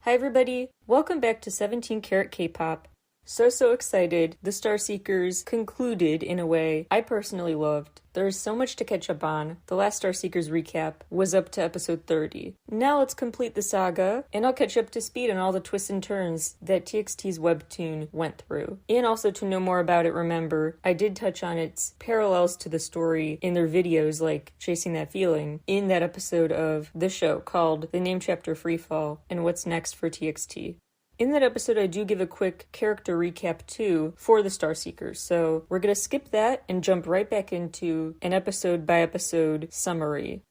Hi everybody, welcome back to 17 Carat K-Pop. So excited. The Starseekers concluded in a way I personally loved. There is so much to catch up on. The last Starseekers recap was up to episode 30. Now let's complete the saga, and I'll catch up to speed on all the twists and turns that TXT's Webtoon went through. And also to know more about it, remember, I did touch on its parallels to the story in their videos like Chasing That Feeling in that episode of the show called The Name Chapter Freefall and What's Next for TXT. In that episode, I do give a quick character recap too for the Starseekers, so we're going to skip that and jump right back into an episode-by-episode summary.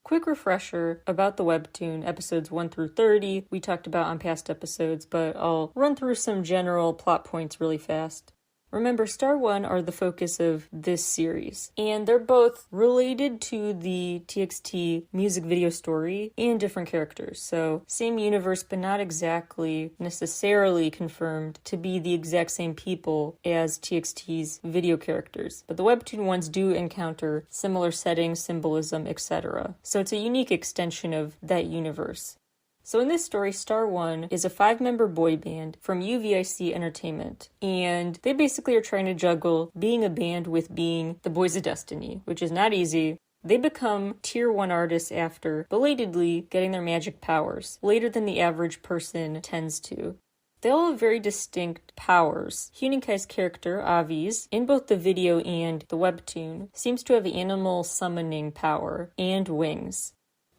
Quick refresher about the Webtoon, episodes 1 through 30, we talked about on past episodes, but I'll run through some general plot points really fast. Remember, Star 1 are the focus of this series, and they're both related to the TXT music video story and different characters. So, same universe, but not exactly necessarily confirmed to be the exact same people as TXT's video characters. But the Webtoon ones do encounter similar settings, symbolism, etc. So it's a unique extension of that universe. So in this story, Star 1 is a 5-member boy band from UVIC Entertainment, and they basically are trying to juggle being a band with being the Boys of Destiny, which is not easy. They become Tier 1 artists after belatedly getting their magic powers, later than the average person tends to. They all have very distinct powers. Huening-Kai's character, Avi's, in both the video and the Webtoon, seems to have animal summoning power and wings.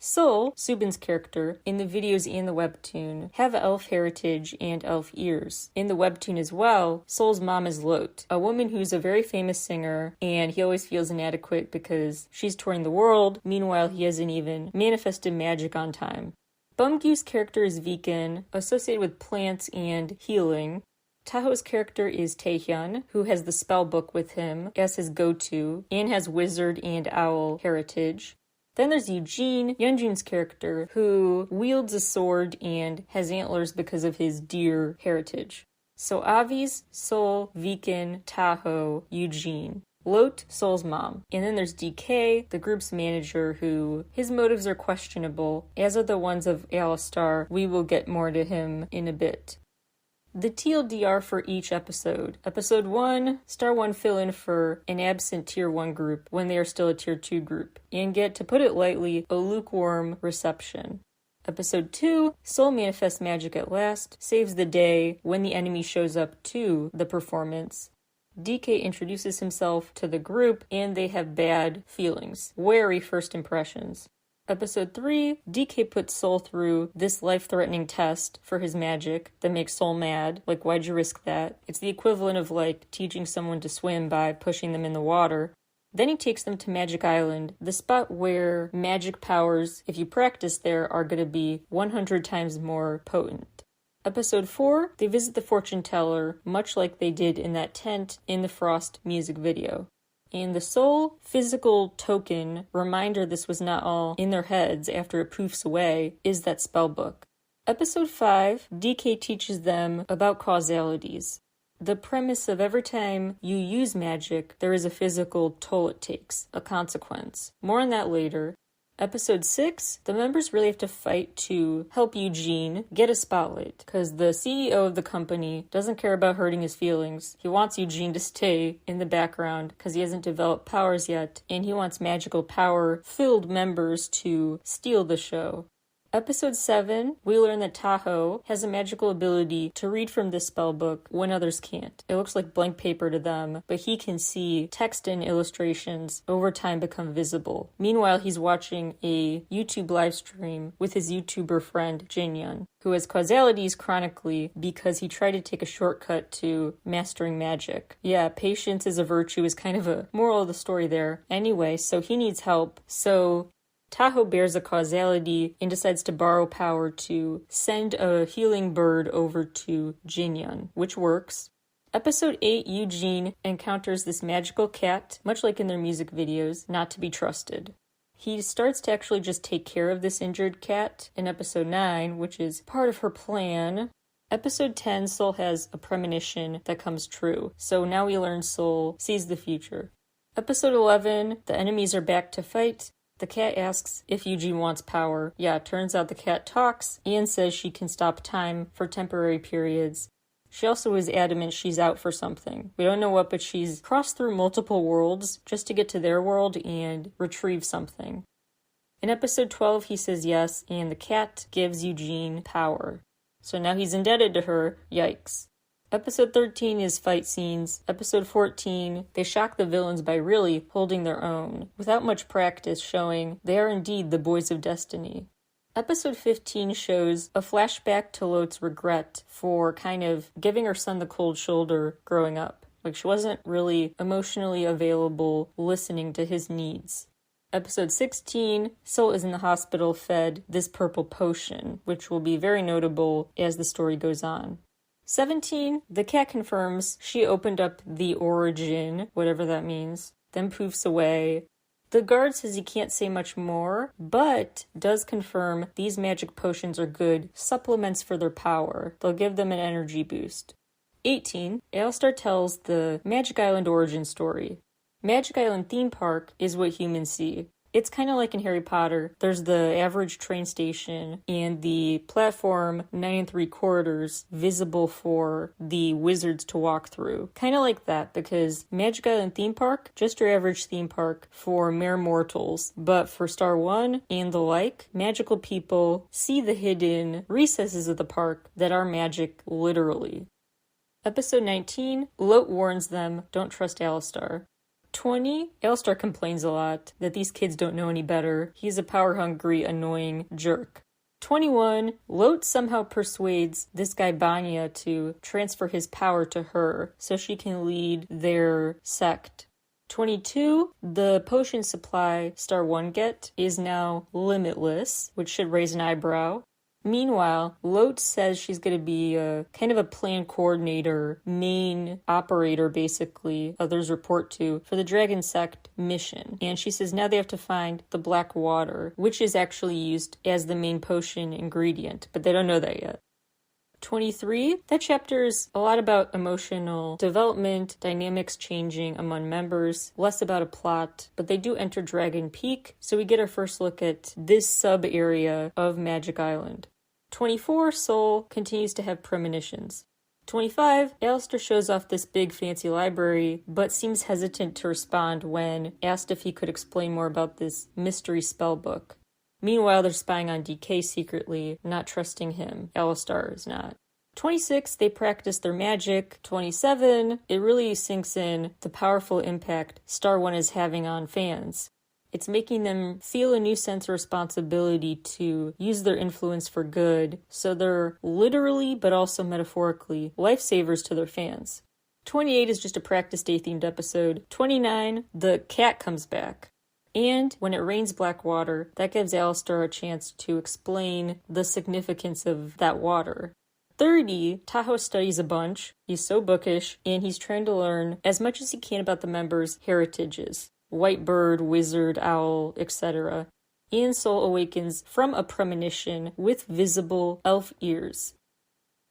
Sol, Subin's character, in the videos and the Webtoon, have elf heritage and elf ears. In the Webtoon as well, Sol's mom is Lot, a woman who's a very famous singer, and he always feels inadequate because she's touring the world, meanwhile he hasn't even manifested magic on time. Bumgyu's character is Viken, associated with plants and healing. Taho's character is Taehyun, who has the spell book with him as his go-to, and has wizard and owl heritage. Then there's Eugene, Yeonjun's character, who wields a sword and has antlers because of his deer heritage. So Avi's, Sol, Viken, Taho, Eugene. Lot, Sol's mom. And then there's DK, the group's manager, who his motives are questionable, as are the ones of Alistar. We will get more to him in a bit. The TLDR for each episode. Episode 1, Star 1 fill in for an absent Tier 1 group when they are still a Tier 2 group, and get, to put it lightly, a lukewarm reception. Episode 2, Sol manifests magic at last, saves the day when the enemy shows up to the performance. DK introduces himself to the group, and they have bad feelings, wary first impressions. Episode 3, DK puts Sol through this life-threatening test for his magic that makes Sol mad. Like, why'd you risk that? It's the equivalent of, like, teaching someone to swim by pushing them in the water. Then he takes them to Magic Island, the spot where magic powers, if you practice there, are going to be 100 times more potent. Episode 4, they visit the fortune teller, much like they did in that tent in the Frost music video. And the sole physical token reminder this was not all in their heads after it poofs away is that spellbook. Episode 5, DK teaches them about causalities. The premise of every time you use magic, there is a physical toll it takes, a consequence. More on that later. Episode 6, the members really have to fight to help Eugene get a spotlight, because the CEO of the company doesn't care about hurting his feelings. He wants Eugene to stay in the background because he hasn't developed powers yet, and he wants magical power-filled members to steal the show. Episode 7, we learn that Taho has a magical ability to read from this spellbook when others can't. It looks like blank paper to them, but he can see text and illustrations over time become visible. Meanwhile, he's watching a YouTube live stream with his YouTuber friend, Jinyun, who has causalities chronically because he tried to take a shortcut to mastering magic. Yeah, patience is a virtue is kind of a moral of the story there. Anyway, so he needs help. So Taho bears a causality and decides to borrow power to send a healing bird over to Jinyun, which works. Episode 8, Eugene encounters this magical cat, much like in their music videos, not to be trusted. He starts to actually just take care of this injured cat in episode 9, which is part of her plan. Episode 10, Sol has a premonition that comes true, so now we learn Sol sees the future. Episode 11, the enemies are back to fight. The cat asks if Eugene wants power. Yeah, turns out the cat talks and says she can stop time for temporary periods. She also is adamant she's out for something. We don't know what, but she's crossed through multiple worlds just to get to their world and retrieve something. In episode 12, he says yes, and the cat gives Eugene power. So now he's indebted to her. Yikes. Episode 13 is fight scenes. Episode 14, they shock the villains by really holding their own, without much practice, showing they are indeed the boys of destiny. Episode 15 shows a flashback to Lot's regret for kind of giving her son the cold shoulder growing up. Like, she wasn't really emotionally available listening to his needs. Episode 16, Sol is in the hospital fed this purple potion, which will be very notable as the story goes on. 17, the cat confirms she opened up the origin, whatever that means, then poofs away. The guard says he can't say much more, but does confirm these magic potions are good supplements for their power. They'll give them an energy boost. 18, Alistar tells the Magic Island origin story. Magic Island theme park is what humans see. It's kind of like in Harry Potter. There's the average train station and the platform 9 3/4 visible for the wizards to walk through. Kind of like that, because Magic Island theme park, just your average theme park for mere mortals. But for Star 1 and the like, magical people see the hidden recesses of the park that are magic literally. Episode 19, Lot warns them, don't trust Alistar. 20, Alistar complains a lot that these kids don't know any better. He's a power-hungry, annoying jerk. 21, Lot somehow persuades this guy Banya to transfer his power to her so she can lead their sect. 22, the potion supply Star 1 get is now limitless, which should raise an eyebrow. Meanwhile, Lot says she's going to be kind of a plan coordinator, main operator, basically, others report to, for the Dragon Sect mission. And she says now they have to find the black water, which is actually used as the main potion ingredient, but they don't know that yet. 23, that chapter is a lot about emotional development, dynamics changing among members, less about a plot, but they do enter Dragon Peak, so we get our first look at this sub-area of Magic Island. 24, Sol continues to have premonitions. 25, Alistar shows off this big fancy library, but seems hesitant to respond when asked if he could explain more about this mystery spell book. Meanwhile, they're spying on DK secretly, not trusting him. Alistar is not. 26, they practice their magic. 27, it really sinks in the powerful impact Star 1 is having on fans. It's making them feel a new sense of responsibility to use their influence for good, so they're literally, but also metaphorically, lifesavers to their fans. 28 is just a practice day themed episode. 29, the cat comes back. And when it rains black water, that gives Alistar a chance to explain the significance of that water. 30, Tahoe studies a bunch. He's so bookish, and he's trying to learn as much as he can about the members' heritages. White bird, wizard, owl, etc. And Sol awakens from a premonition with visible elf ears.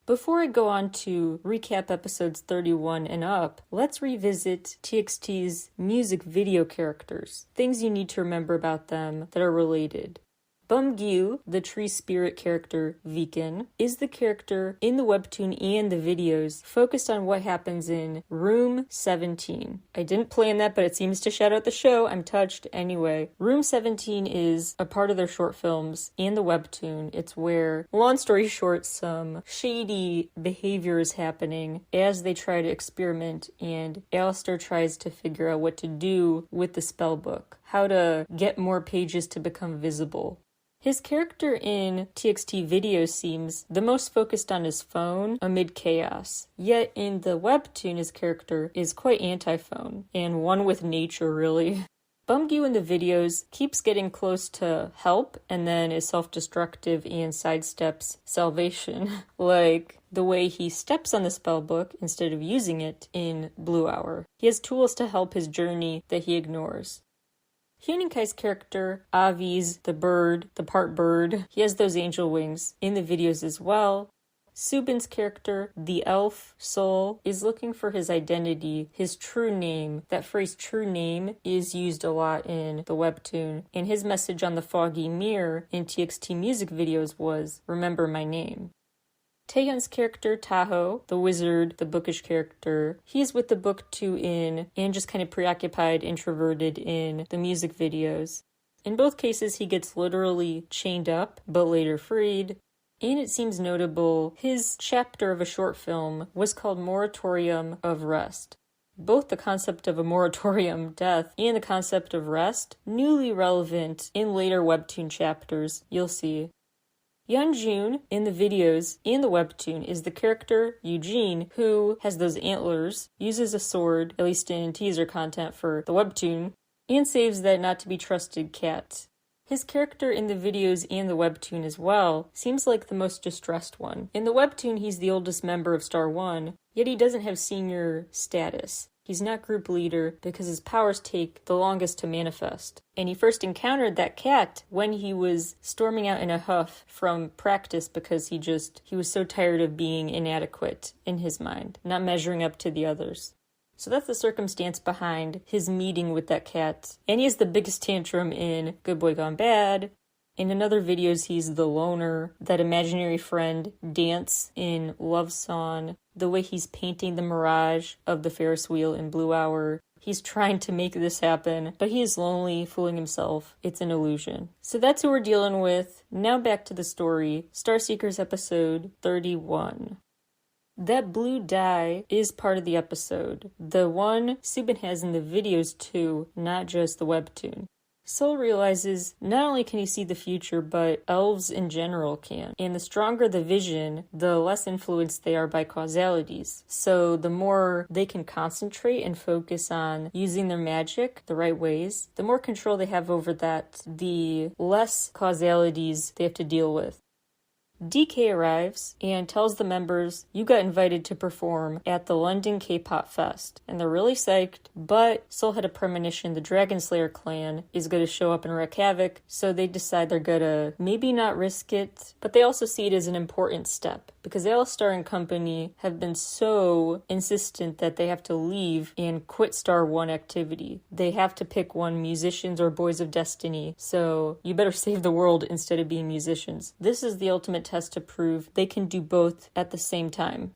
Before I go on to recap episodes 31 and up, let's revisit TXT's music video characters, things you need to remember about them that are related. Bumgyu, the tree spirit character Viken, is the character in the webtoon and the videos focused on what happens in Room 17. I didn't plan that, but it seems to shout out the show. I'm touched. Anyway, Room 17 is a part of their short films and the webtoon. It's where, long story short, some shady behavior is happening as they try to experiment, and Alistar tries to figure out what to do with the spellbook, how to get more pages to become visible. His character in TXT videos seems the most focused on his phone amid chaos. Yet in the webtoon, his character is quite anti-phone, and one with nature, really. Bumgyu in the videos keeps getting close to help and then is self-destructive and sidesteps salvation, like the way he steps on the spellbook instead of using it in Blue Hour. He has tools to help his journey that he ignores. Huening-Kai's character, Avi's the bird, the part bird, he has those angel wings in the videos as well. Subin's character, the elf Sol, is looking for his identity, his true name. That phrase true name is used a lot in the webtoon, and his message on the foggy mirror in TXT music videos was, "Remember my name." Taehyun's character, Taho, the wizard, the bookish character, he's with the book 2 in and just kind of preoccupied, introverted in the music videos. In both cases, he gets literally chained up, but later freed. And it seems notable, his chapter of a short film was called Moratorium of Rest. Both the concept of a moratorium, death, and the concept of rest, newly relevant in later webtoon chapters, you'll see. Yeonjun, in the videos and the webtoon, is the character Eugene, who has those antlers, uses a sword, at least in teaser content for the webtoon, and saves that not-to-be-trusted cat. His character in the videos and the webtoon as well seems like the most distressed one. In the webtoon, he's the oldest member of Star 1, yet he doesn't have senior status. He's not group leader because his powers take the longest to manifest. And he first encountered that cat when he was storming out in a huff from practice because he was so tired of being inadequate in his mind, not measuring up to the others. So that's the circumstance behind his meeting with that cat. And he has the biggest tantrum in Good Boy Gone Bad. In other videos, he's the loner, that imaginary friend, Dance in Love Song, the way he's painting the mirage of the Ferris wheel in Blue Hour. He's trying to make this happen, but he is lonely, fooling himself. It's an illusion. So that's who we're dealing with. Now back to the story. Starseekers episode 31. That blue dye is part of the episode. The one Subin has in the videos too, not just the webtoon. Sol realizes not only can he see the future, but elves in general can. And the stronger the vision, the less influenced they are by causalities. So the more they can concentrate and focus on using their magic the right ways, the more control they have over that, the less causalities they have to deal with. DK arrives and tells the members, "You got invited to perform at the London K-Pop Fest." And they're really psyched, but Sol had a premonition the Dragon Slayer clan is going to show up and wreak havoc, so they decide they're going to maybe not risk it, but they also see it as an important step, because Alistar and company have been so insistent that they have to leave and quit Star 1 activity. They have to pick one, musicians or Boys of Destiny, so you better save the world instead of being musicians. This is the ultimate test to prove they can do both at the same time.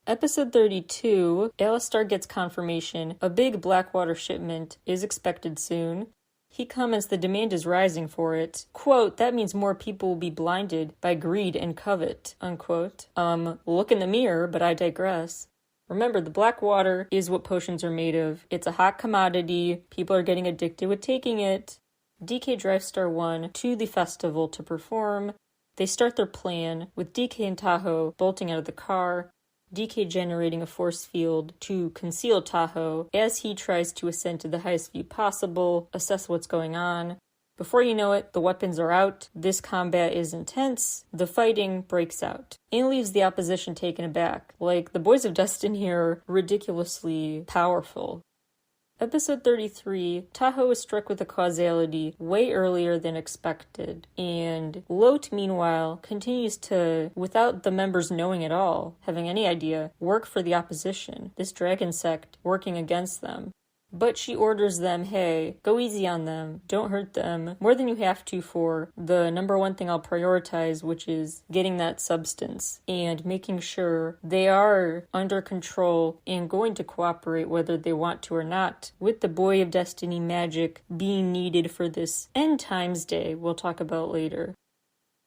Episode 32, Alistar gets confirmation a big Blackwater shipment is expected soon. He comments the demand is rising for it. Quote, "That means more people will be blinded by greed and covet," unquote. Look in the mirror, but I digress. Remember, the black water is what potions are made of. It's a hot commodity. People are getting addicted with taking it. DK drives Star 1 to the festival to perform. They start their plan with DK and Taho bolting out of the car, DK generating a force field to conceal Taho as he tries to ascend to the highest view possible, assess what's going on. Before you know it, the weapons are out, this combat is intense, the fighting breaks out, and leaves the opposition taken aback. Like, the Boys of Destiny are ridiculously powerful. Episode 33, Taho is struck with a causality way earlier than expected, and Lot, meanwhile, continues to, without the members knowing at all, having any idea, work for the opposition, this dragon sect working against them. But she orders them, hey, go easy on them, don't hurt them, more than you have to for the number one thing I'll prioritize, which is getting that substance and making sure they are under control and going to cooperate whether they want to or not, with the Boy of Destiny magic being needed for this End Times Day we'll talk about later.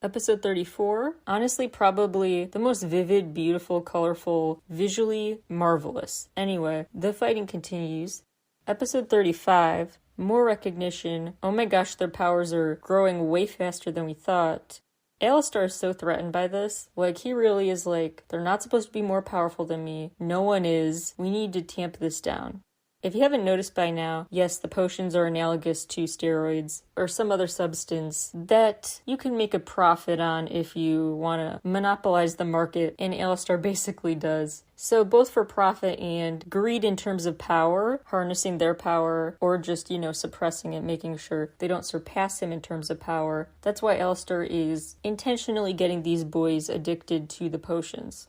Episode 34, honestly probably the most vivid, beautiful, colorful, visually marvelous. Anyway, the fighting continues. Episode 35, more recognition. Oh my gosh, their powers are growing way faster than we thought. Alistar is so threatened by this. Like, he really is like, they're not supposed to be more powerful than me. No one is. We need to tamp this down. If you haven't noticed by now, yes, the potions are analogous to steroids or some other substance that you can make a profit on if you want to monopolize the market, and Alistar basically does. So both for profit and greed in terms of power, harnessing their power, or just, suppressing it, making sure they don't surpass him in terms of power. That's why Alistar is intentionally getting these boys addicted to the potions.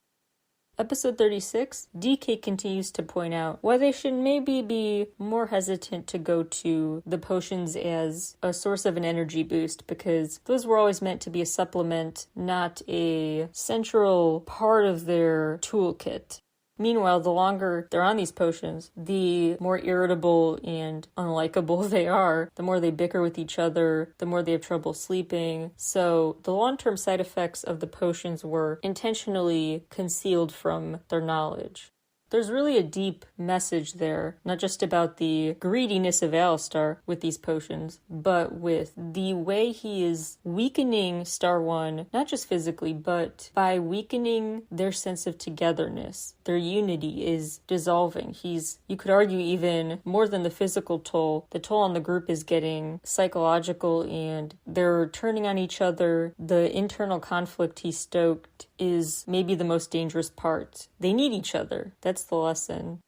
Episode 36, DK continues to point out why they should maybe be more hesitant to go to the potions as a source of an energy boost, because those were always meant to be a supplement, not a central part of their toolkit. Meanwhile, the longer they're on these potions, the more irritable and unlikable they are, the more they bicker with each other, the more they have trouble sleeping. So the long-term side effects of the potions were intentionally concealed from their knowledge. There's really a deep message there, not just about the greediness of Alistar with these potions, but with the way he is weakening Star One, not just physically, but by weakening their sense of togetherness. Their unity is dissolving. You could argue even more than the physical toll, the toll on the group is getting psychological, and they're turning on each other. The internal conflict he stoked is maybe the most dangerous part. They need each other. That's the lesson.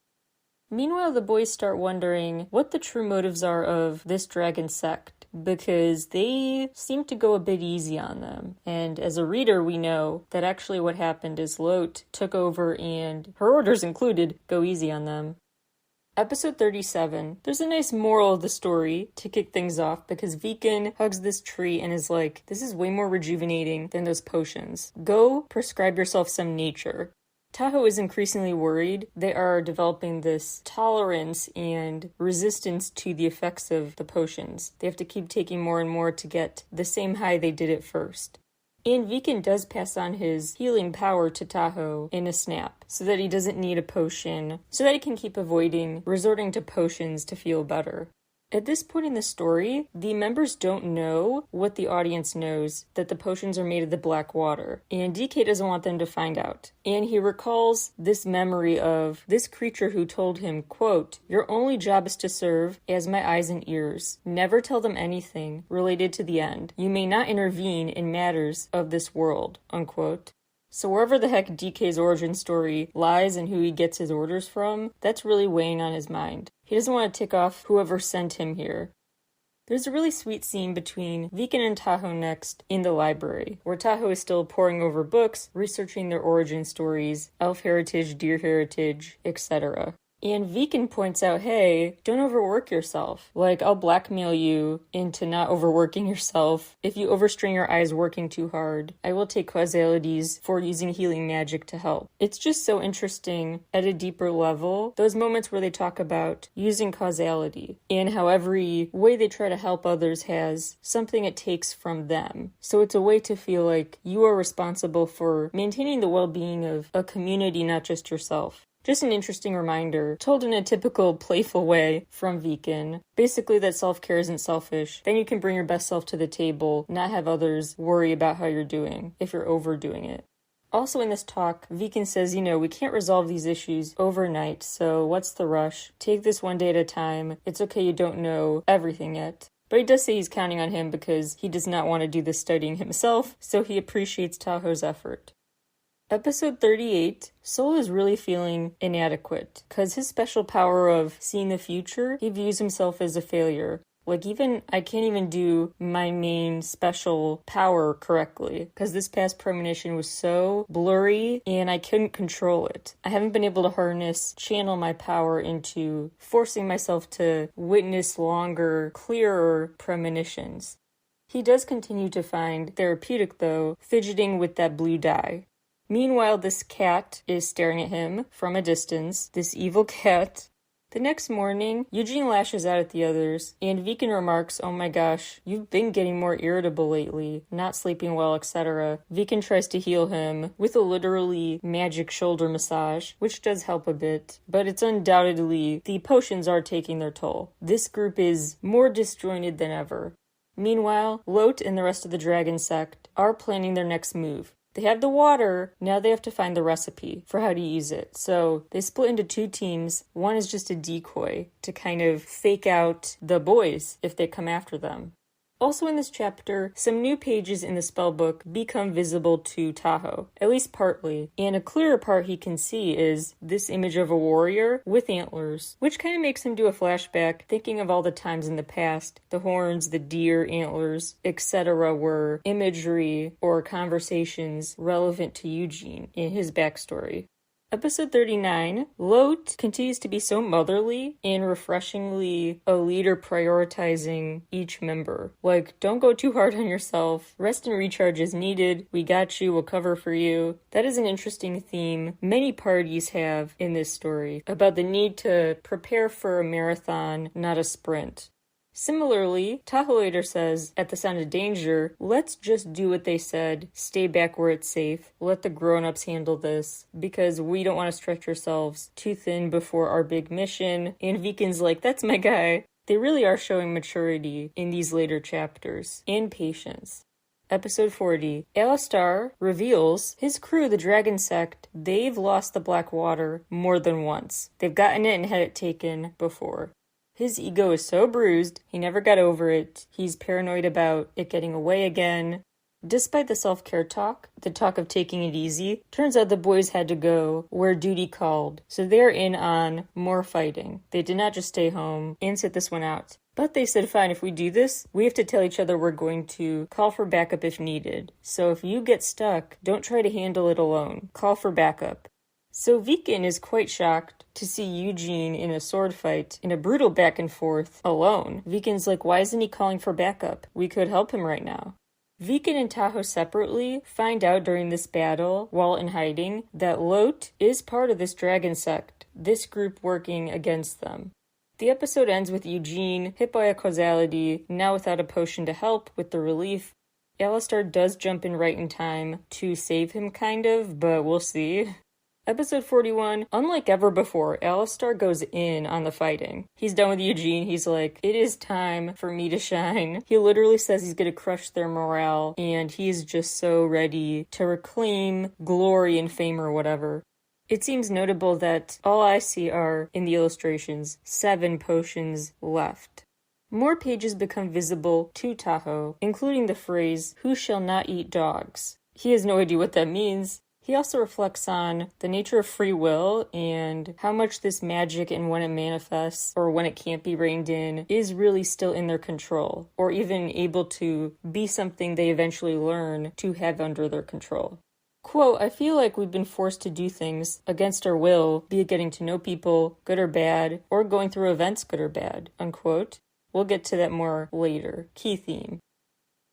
Meanwhile, the boys start wondering what the true motives are of this dragon sect, because they seem to go a bit easy on them. And as a reader, we know that actually what happened is Lot took over, and her orders included go easy on them. Episode 37, there's a nice moral of the story to kick things off, because Viken hugs this tree and is like, this is way more rejuvenating than those potions. Go prescribe yourself some nature. Tahoe is increasingly worried. They are developing this tolerance and resistance to the effects of the potions. They have to keep taking more and more to get the same high they did at first. And Viken does pass on his healing power to Tahoe in a snap, so that he doesn't need a potion, so that he can keep avoiding resorting to potions to feel better. At this point in the story, the members don't know what the audience knows, that the potions are made of the black water, and DK doesn't want them to find out. And he recalls this memory of this creature who told him, quote, "Your only job is to serve as my eyes and ears. Never tell them anything related to the end. You may not intervene in matters of this world," unquote. So wherever the heck DK's origin story lies and who he gets his orders from, that's really weighing on his mind. He doesn't want to tick off whoever sent him here. There's a really sweet scene between Viken and Tahoe next in the library, where Tahoe is still poring over books, researching their origin stories, elf heritage, deer heritage, etc. And Viken points out, hey, don't overwork yourself. Like, I'll blackmail you into not overworking yourself. If you overstrain your eyes working too hard, I will take causalities for using healing magic to help. It's just so interesting at a deeper level, those moments where they talk about using causality and how every way they try to help others has something it takes from them. So it's a way to feel like you are responsible for maintaining the well-being of a community, not just yourself. Just an interesting reminder, told in a typical playful way from Viken. Basically that self-care isn't selfish. Then you can bring your best self to the table, not have others worry about how you're doing if you're overdoing it. Also in this talk, Viken says, we can't resolve these issues overnight, so what's the rush? Take this one day at a time. It's okay you don't know everything yet. But he does say he's counting on him because he does not want to do this studying himself, so he appreciates Tahoe's effort. Episode 38, Sol is really feeling inadequate, because his special power of seeing the future, he views himself as a failure. Like, I can't even do my main special power correctly, because this past premonition was so blurry, and I couldn't control it. I haven't been able to channel my power into forcing myself to witness longer, clearer premonitions. He does continue to find therapeutic, though, fidgeting with that blue dye. Meanwhile, this cat is staring at him from a distance, this evil cat. The next morning, Eugene lashes out at the others, and Viken remarks, oh my gosh, you've been getting more irritable lately, not sleeping well, etc. Viken tries to heal him with a literally magic shoulder massage, which does help a bit, but it's undoubtedly the potions are taking their toll. This group is more disjointed than ever. Meanwhile, Lot and the rest of the dragon sect are planning their next move. They have the water, now they have to find the recipe for how to use it. So they split into 2 teams. One is just a decoy to kind of fake out the boys if they come after them. Also in this chapter, some new pages in the spellbook become visible to Taho, at least partly, and a clearer part he can see is this image of a warrior with antlers, which kind of makes him do a flashback, thinking of all the times in the past, the horns, the deer, antlers, etc. were imagery or conversations relevant to Eugene in his backstory. Episode 39, Lot continues to be so motherly and refreshingly a leader prioritizing each member. Like, don't go too hard on yourself. Rest and recharge is needed. We got you. We'll cover for you. That is an interesting theme many parties have in this story about the need to prepare for a marathon, not a sprint. Similarly, Taho later says, at the sound of danger, let's just do what they said, stay back where it's safe, let the grown-ups handle this, because we don't want to stretch ourselves too thin before our big mission, and Viken's like, that's my guy. They really are showing maturity in these later chapters, and patience. Episode 40, Alistar reveals his crew, the Dragon Sect, they've lost the Black Water more than once. They've gotten it and had it taken before. His ego is so bruised, he never got over it. He's paranoid about it getting away again. Despite the self-care talk, the talk of taking it easy, turns out the boys had to go where duty called. So they're in on more fighting. They did not just stay home and sit this one out. But they said, fine, if we do this, we have to tell each other we're going to call for backup if needed. So if you get stuck, don't try to handle it alone. Call for backup. So Viken is quite shocked to see Eugene in a sword fight, in a brutal back and forth, alone. Viken's like, why isn't he calling for backup? We could help him right now. Viken and Taho separately find out during this battle, while in hiding, that Lot is part of this dragon sect, this group working against them. The episode ends with Eugene hit by a causality, now without a potion to help with the relief. Alistar does jump in right in time to save him, kind of, but we'll see. Episode 41, unlike ever before, Alistar goes in on the fighting. He's done with Eugene. He's like, it is time for me to shine. He literally says he's going to crush their morale, and he's just so ready to reclaim glory and fame or whatever. It seems notable that all I see are, in the illustrations, 7 potions left. More pages become visible to Taho, including the phrase, who shall not eat dogs. He has no idea what that means. He also reflects on the nature of free will and how much this magic and when it manifests or when it can't be reined in is really still in their control, or even able to be something they eventually learn to have under their control. Quote, I feel like we've been forced to do things against our will, be it getting to know people, good or bad, or going through events, good or bad, unquote. We'll get to that more later. Key theme.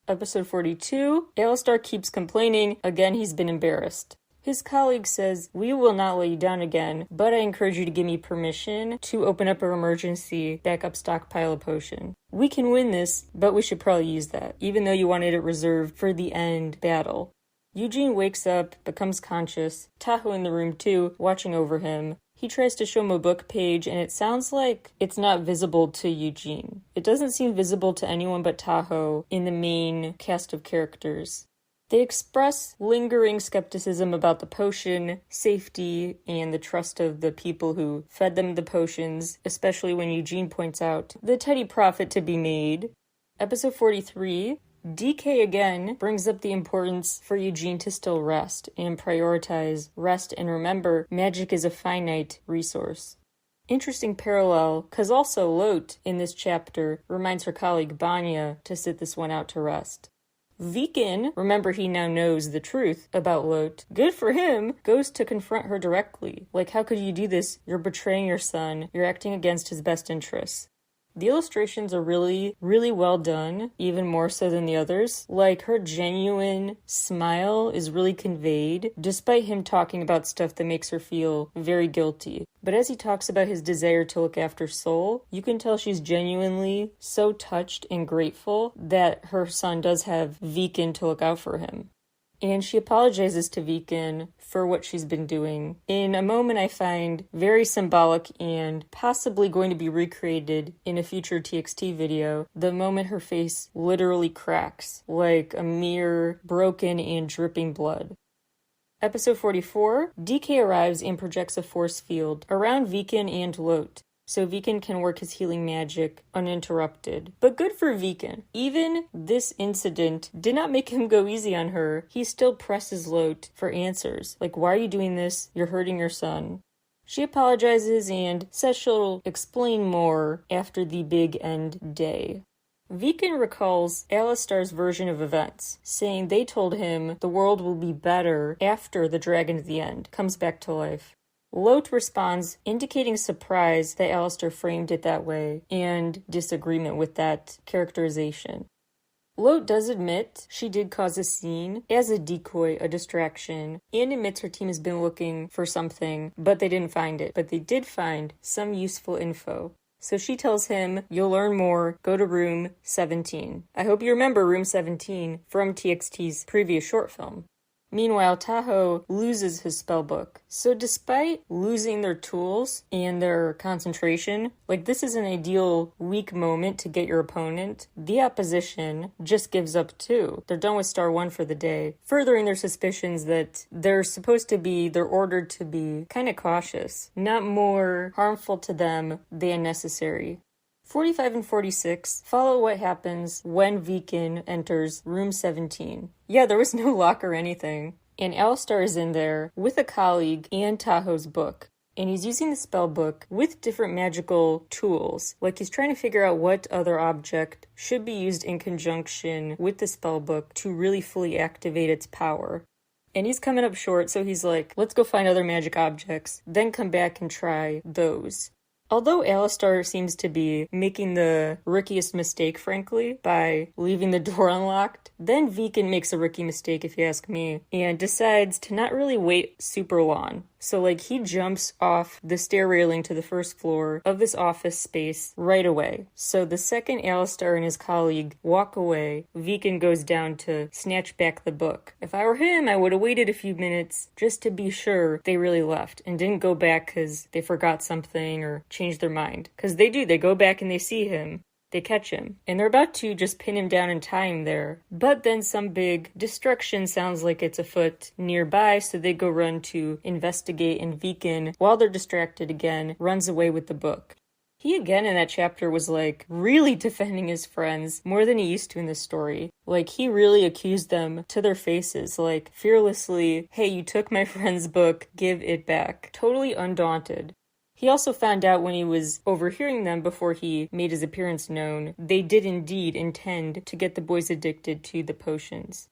Episode 42, Alistar keeps complaining. Again, he's been embarrassed. His colleague says, we will not let you down again, but I encourage you to give me permission to open up an emergency backup stockpile of potion. We can win this, but we should probably use that, even though you wanted it reserved for the end battle. Eugene wakes up, becomes conscious, Taho in the room too, watching over him. He tries to show him a book page, and it sounds like it's not visible to Eugene. It doesn't seem visible to anyone but Taho in the main cast of characters. They express lingering skepticism about the potion, safety, and the trust of the people who fed them the potions, especially when Eugene points out the teddy profit to be made. Episode 43, DK again brings up the importance for Eugene to still rest and prioritize rest and remember magic is a finite resource. Interesting parallel, because also Lot in this chapter reminds her colleague Banya to sit this one out to rest. Viken, remember he now knows the truth about Lot, good for him, goes to confront her directly. Like, how could you do this? You're betraying your son. You're acting against his best interests. The illustrations are really, really well done, even more so than the others. Like, her genuine smile is really conveyed, despite him talking about stuff that makes her feel very guilty. But as he talks about his desire to look after Soul, you can tell she's genuinely so touched and grateful that her son does have Viken to look out for him. And she apologizes to Viken for what she's been doing in a moment I find very symbolic and possibly going to be recreated in a future TXT video, the moment her face literally cracks like a mere broken and dripping blood. Episode 44, DK arrives and projects a force field around Viken and Lot, so Viken can work his healing magic uninterrupted. But good for Viken. Even this incident did not make him go easy on her. He still presses Lot for answers. Like, why are you doing this? You're hurting your son. She apologizes and says she'll explain more after the big end day. Viken recalls Alistar's version of events, saying they told him the world will be better after the Dragon of the End comes back to life. Lot responds, indicating surprise that Alistar framed it that way, and disagreement with that characterization. Lot does admit she did cause a scene as a decoy, a distraction, and admits her team has been looking for something, but they didn't find it. But they did find some useful info. So she tells him, you'll learn more, go to room 17. I hope you remember room 17 from TXT's previous short film. Meanwhile, Tahoe loses his spellbook. So despite losing their tools and their concentration, this is an ideal weak moment to get your opponent, the opposition just gives up too. They're done with Star 1 for the day, furthering their suspicions that they're ordered to be kind of cautious, not more harmful to them than necessary. 45 and 46 follow what happens when Viken enters room 17. Yeah, there was no lock or anything. And Alistar is in there with a colleague and Tahoe's book. And he's using the spell book with different magical tools. He's trying to figure out what other object should be used in conjunction with the spell book to really fully activate its power. And he's coming up short, so he's like, let's go find other magic objects, then come back and try those. Although Alistar seems to be making the rookiest mistake, frankly, by leaving the door unlocked, then Viken makes a rookie mistake, if you ask me, and decides to not really wait super long. So, he jumps off the stair railing to the first floor of this office space right away. So the second Alistar and his colleague walk away, Viken goes down to snatch back the book. If I were him, I would have waited a few minutes just to be sure they really left and didn't go back because they forgot something or changed their mind. Because they do, they go back and they see him. They catch him, and they're about to just pin him down and tie him there. But then some big destruction sounds like it's afoot nearby, so they go run to investigate, and Viken, while they're distracted again, runs away with the book. He again in that chapter was really defending his friends more than he used to in this story. He really accused them to their faces, fearlessly, hey, you took my friend's book, give it back. Totally undaunted. He also found out when he was overhearing them before he made his appearance known, they did indeed intend to get the boys addicted to the potions.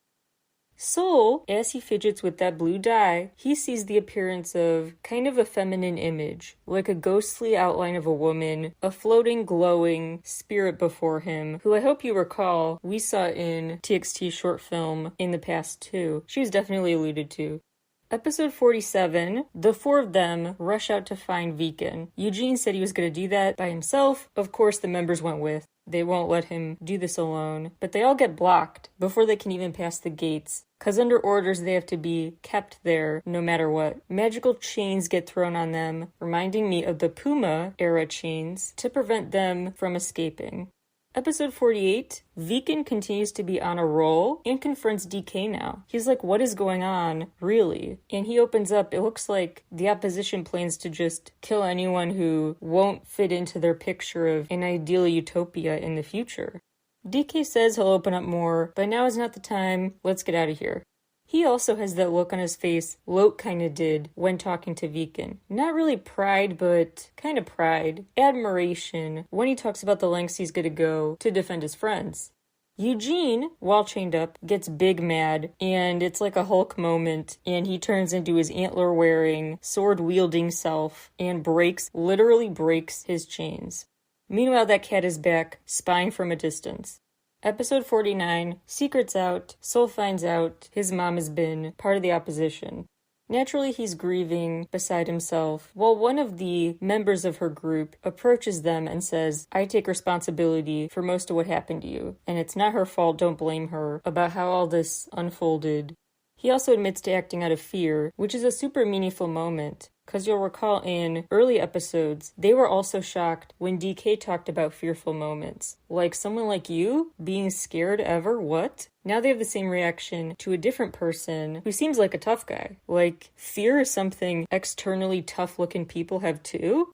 Soul, as he fidgets with that blue dye, he sees the appearance of kind of a feminine image, like a ghostly outline of a woman, a floating, glowing spirit before him, who I hope you recall we saw in TXT short film in the past too. She was definitely alluded to. Episode 47, the four of them rush out to find Viken. Eugene said he was going to do that by himself. Of course, the members went with. They won't let him do this alone. But they all get blocked before they can even pass the gates. Because under orders, they have to be kept there no matter what. Magical chains get thrown on them, reminding me of the Puma-era chains, to prevent them from escaping. Episode 48, Viken continues to be on a roll and confronts DK now. He's like, what is going on, really? And he opens up, it looks like the opposition plans to just kill anyone who won't fit into their picture of an ideal utopia in the future. DK says he'll open up more, but now is not the time, let's get out of here. He also has that look on his face Lot kind of did when talking to Viken. Not really pride, but kind of pride. Admiration when he talks about the lengths he's going to go to defend his friends. Eugene, while chained up, gets big mad, and it's like a Hulk moment, and he turns into his antler-wearing, sword-wielding self and literally breaks his chains. Meanwhile, that cat is back, spying from a distance. Episode 49, Secrets Out, Soul finds out his mom has been part of the opposition. Naturally, he's grieving beside himself, while one of the members of her group approaches them and says, I take responsibility for most of what happened to you, and it's not her fault, don't blame her, about how all this unfolded. He also admits to acting out of fear, which is a super meaningful moment, because you'll recall in early episodes, they were also shocked when DK talked about fearful moments. Like, someone like you? Being scared ever? What? Now they have the same reaction to a different person who seems like a tough guy. Like, fear is something externally tough-looking people have too?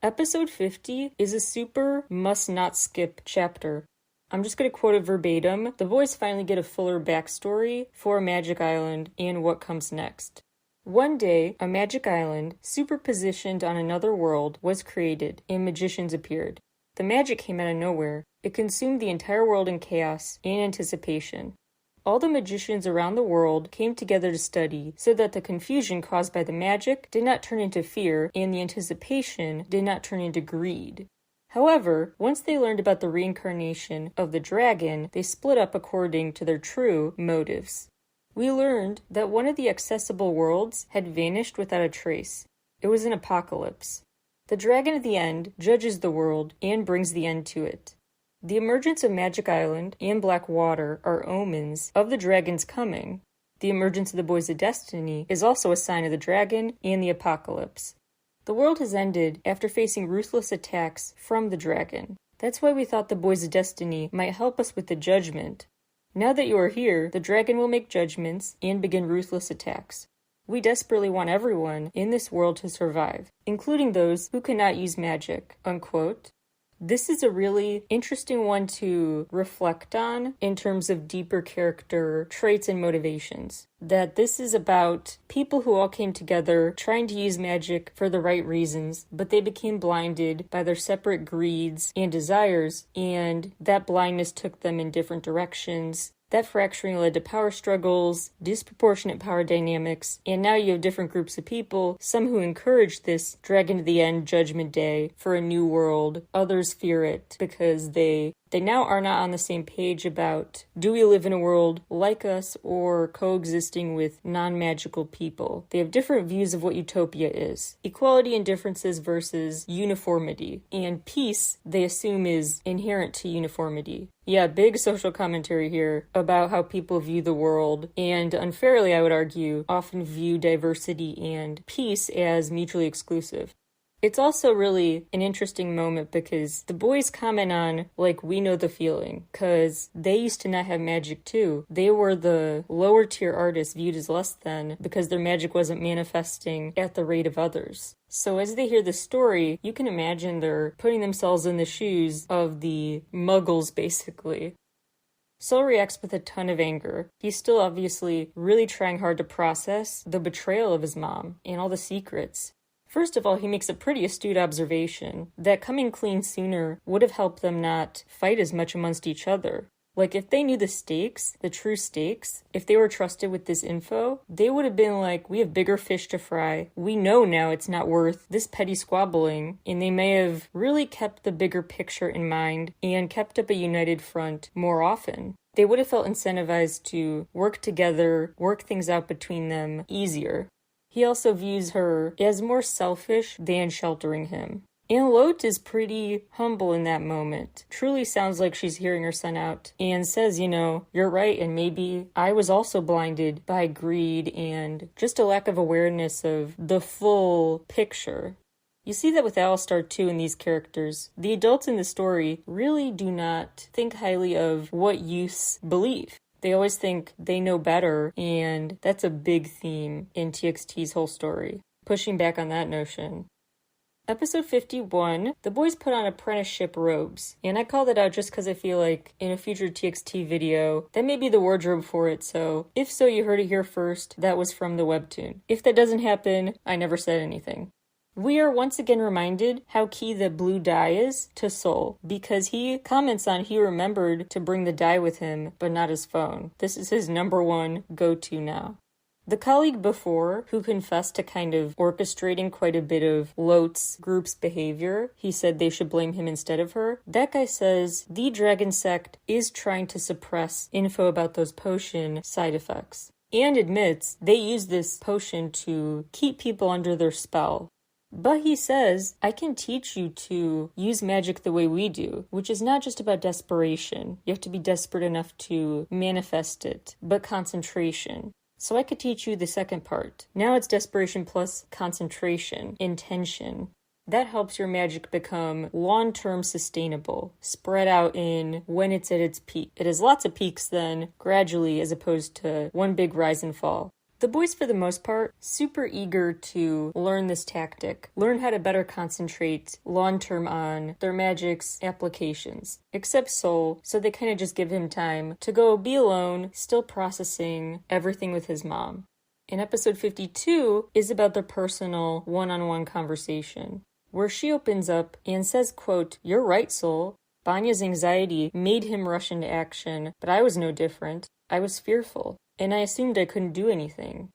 Episode 50 is a super must-not-skip chapter. I'm just going to quote it verbatim. The boys finally get a fuller backstory for Magic Island and what comes next. One day, a magic island, superpositioned on another world, was created, and magicians appeared. The magic came out of nowhere. It consumed the entire world in chaos and anticipation. All the magicians around the world came together to study, so that the confusion caused by the magic did not turn into fear, and the anticipation did not turn into greed. However, once they learned about the reincarnation of the dragon, they split up according to their true motives. We learned that one of the accessible worlds had vanished without a trace. It was an apocalypse. The dragon at the end judges the world and brings the end to it. The emergence of Magic Island and Black Water are omens of the dragon's coming. The emergence of the Boys of Destiny is also a sign of the dragon and the apocalypse. The world has ended after facing ruthless attacks from the dragon. That's why we thought the Boys of Destiny might help us with the judgment. Now that you are here, the dragon will make judgments and begin ruthless attacks. We desperately want everyone in this world to survive, including those who cannot use magic, unquote. This is a really interesting one to reflect on in terms of deeper character traits and motivations. That this is about people who all came together trying to use magic for the right reasons, but they became blinded by their separate greeds and desires, and that blindness took them in different directions. That fracturing led to power struggles, disproportionate power dynamics, and now you have different groups of people, some who encourage this Dragon to the End Judgment Day for a new world, others fear it because they now are not on the same page about, do we live in a world like us or coexisting with non-magical people? They have different views of what utopia is. Equality and differences versus uniformity. And peace, they assume, is inherent to uniformity. Yeah, big social commentary here about how people view the world, and unfairly, I would argue, often view diversity and peace as mutually exclusive. It's also really an interesting moment because the boys comment on, like, we know the feeling, because they used to not have magic too. They were the lower tier artists viewed as less than because their magic wasn't manifesting at the rate of others. So as they hear the story, you can imagine they're putting themselves in the shoes of the muggles, basically. Sol reacts with a ton of anger. He's still obviously really trying hard to process the betrayal of his mom and all the secrets. First of all, he makes a pretty astute observation that coming clean sooner would have helped them not fight as much amongst each other. Like, if they knew the stakes, the true stakes, if they were trusted with this info, they would have been like, we have bigger fish to fry. We know now it's not worth this petty squabbling. And they may have really kept the bigger picture in mind and kept up a united front more often. They would have felt incentivized to work together, work things out between them easier. He also views her as more selfish than sheltering him. And Lot is pretty humble in that moment. Truly sounds like she's hearing her son out and says, you're right, and maybe I was also blinded by greed and just a lack of awareness of the full picture. You see that with Alistar too in these characters. The adults in the story really do not think highly of what youths believe. They always think they know better, and that's a big theme in TXT's whole story, pushing back on that notion. Episode 51, the boys put on apprenticeship robes, and I call that out just because I feel like in a future TXT video, that may be the wardrobe for it, so if so, you heard it here first, that was from the webtoon. If that doesn't happen, I never said anything. We are once again reminded how key the blue dye is to Sol, because he comments on he remembered to bring the dye with him, but not his phone. This is his number one go-to now. The colleague before, who confessed to kind of orchestrating quite a bit of Lot's group's behavior, he said they should blame him instead of her. That guy says the Dragon Sect is trying to suppress info about those potion side effects, and admits they use this potion to keep people under their spell. But he says, I can teach you to use magic the way we do, which is not just about desperation. You have to be desperate enough to manifest it, but concentration. So I could teach you the second part. Now it's desperation plus concentration, intention. That helps your magic become long-term sustainable, spread out in when it's at its peak. It has lots of peaks then, gradually, as opposed to one big rise and fall. The boys, for the most part, super eager to learn this tactic, learn how to better concentrate long-term on their magic's applications. Except Sol, so they kind of just give him time to go be alone, still processing everything with his mom. In episode 52 is about their personal one-on-one conversation, where she opens up and says, quote, "You're right, Sol. Banya's anxiety made him rush into action, but I was no different. I was fearful. And I assumed I couldn't do anything.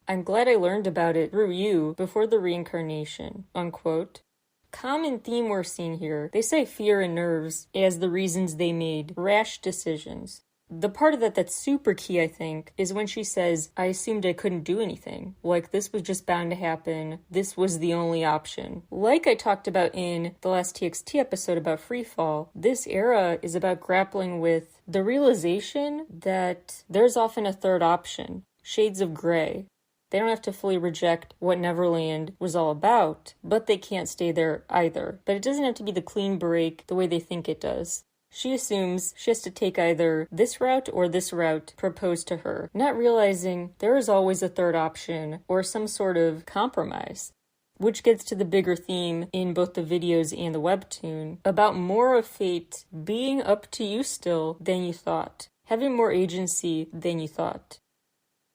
I'm glad I learned about it through you before the reincarnation," unquote. Common theme we're seeing here. They say fear and nerves as the reasons they made rash decisions. The part of that that's super key, I think, is when she says, "I assumed I couldn't do anything. Like, this was just bound to happen. This was the only option." Like I talked about in the last TXT episode about freefall, this era is about grappling with the realization that there's often a third option, shades of gray. They don't have to fully reject what Neverland was all about, but they can't stay there either. But it doesn't have to be the clean break the way they think it does. She assumes she has to take either this route or this route proposed to her, not realizing there is always a third option or some sort of compromise. Which gets to the bigger theme in both the videos and the webtoon about more of fate being up to you still than you thought, having more agency than you thought.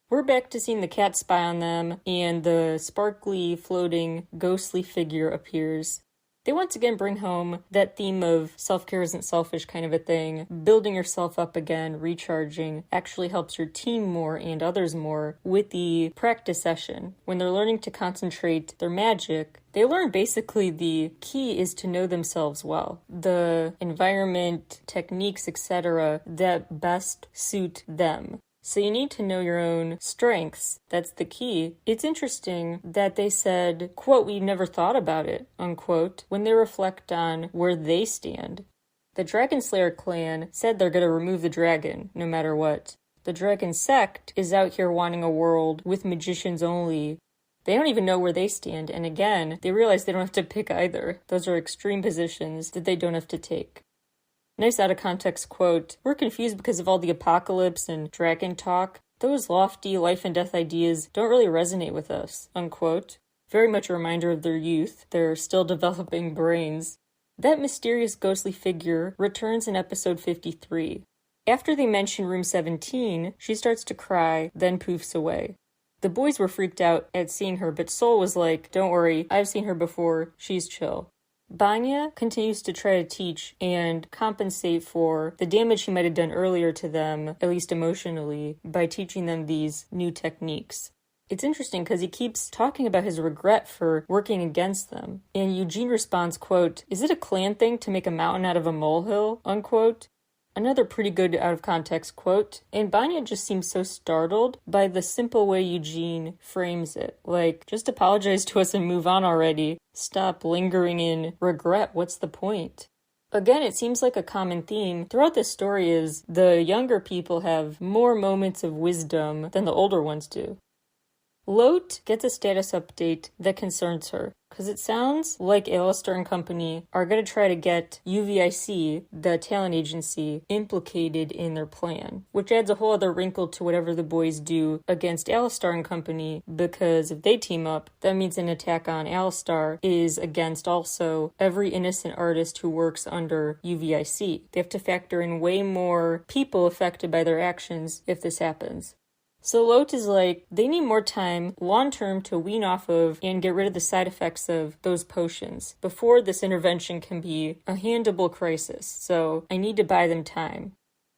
We're back to seeing the cat spy on them, and the sparkly, floating, ghostly figure appears. They once again bring home that theme of self-care isn't selfish kind of a thing. Building yourself up again, recharging, actually helps your team more and others more with the practice session. When they're learning to concentrate their magic, they learn basically the key is to know themselves well. The environment, techniques, etc. that best suit them. So you need to know your own strengths. That's the key. It's interesting that they said, quote, "we never thought about it," unquote, when they reflect on where they stand. The Dragon Slayer clan said they're going to remove the dragon, no matter what. The Dragon sect is out here wanting a world with magicians only. They don't even know where they stand, and again, they realize they don't have to pick either. Those are extreme positions that they don't have to take. Nice out-of-context quote, "We're confused because of all the apocalypse and dragon talk. Those lofty life and death ideas don't really resonate with us," unquote. Very much a reminder of their youth, their still developing brains. That mysterious ghostly figure returns in episode 53. After they mention room 17, she starts to cry, then poofs away. The boys were freaked out at seeing her, but Sol was like, "Don't worry, I've seen her before, she's chill." Banya continues to try to teach and compensate for the damage he might have done earlier to them, at least emotionally, by teaching them these new techniques. It's interesting because he keeps talking about his regret for working against them. And Eugene responds, quote, "Is it a clan thing to make a mountain out of a molehill?" unquote. Another pretty good out-of-context quote, and Banya just seems so startled by the simple way Eugene frames it. Like, just apologize to us and move on already. Stop lingering in regret. What's the point? Again, it seems like a common theme throughout this story is the younger people have more moments of wisdom than the older ones do. Lote gets a status update that concerns her, because it sounds like Alistar and company are going to try to get UVIC, the talent agency, implicated in their plan, which adds a whole other wrinkle to whatever the boys do against Alistar and company, because if they team up, that means an attack on Alistar is against also every innocent artist who works under UVIC. They have to factor in way more people affected by their actions if this happens. So Lote is like, they need more time, long-term, to wean off of and get rid of the side effects of those potions before this intervention can be a handleable crisis. So I need to buy them time.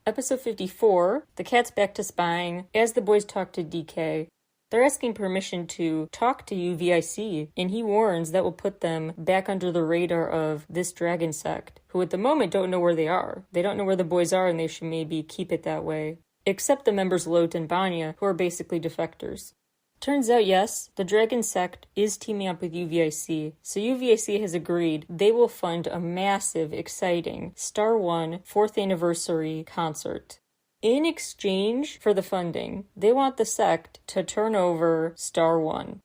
Episode 54, the cat's back to spying as the boys talk to DK. They're asking permission to talk to UVIC, and he warns that will put them back under the radar of this dragon sect, who at the moment don't know where they are. They don't know where the boys are, and they should maybe keep it that way. Except the members Lote and Banya, who are basically defectors. Turns out, yes, the Dragon Sect is teaming up with UVIC, so UVIC has agreed they will fund a massive, exciting Star One 4th anniversary concert. in exchange for the funding. They want the sect to turn over Star 1.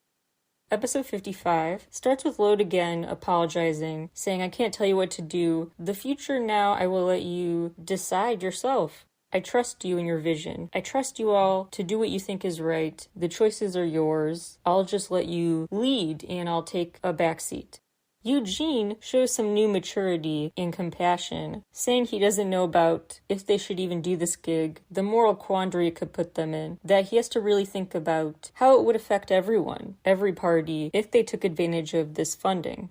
Episode 55 starts with Lode again apologizing, saying, "I can't tell you what to do. The future now I will let you decide yourself. I trust you and your vision. I trust you all to do what you think is right. The choices are yours. I'll just let you lead and I'll take a backseat." Eugene shows some new maturity and compassion, saying he doesn't know about if they should even do this gig, the moral quandary it could put them in, that he has to really think about how it would affect everyone, every party, if they took advantage of this funding.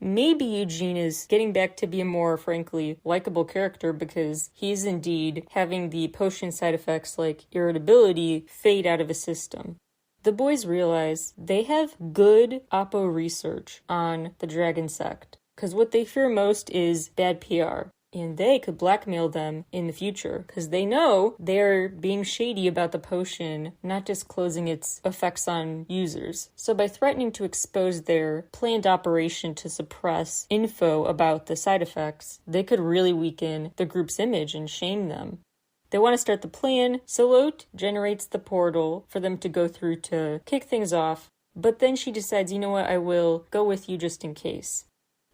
Maybe Eugene is getting back to be a more, frankly, likable character because he's indeed having the potion side effects like irritability fade out of his system. The boys realize they have good Oppo research on the Dragon Sect, because what they fear most is bad PR. And they could blackmail them in the future, because they know they're being shady about the potion, not disclosing its effects on users. So by threatening to expose their planned operation to suppress info about the side effects, they could really weaken the group's image and shame them. They want to start the plan, so Lot generates the portal for them to go through to kick things off, but then she decides, you know what, I will go with you just in case.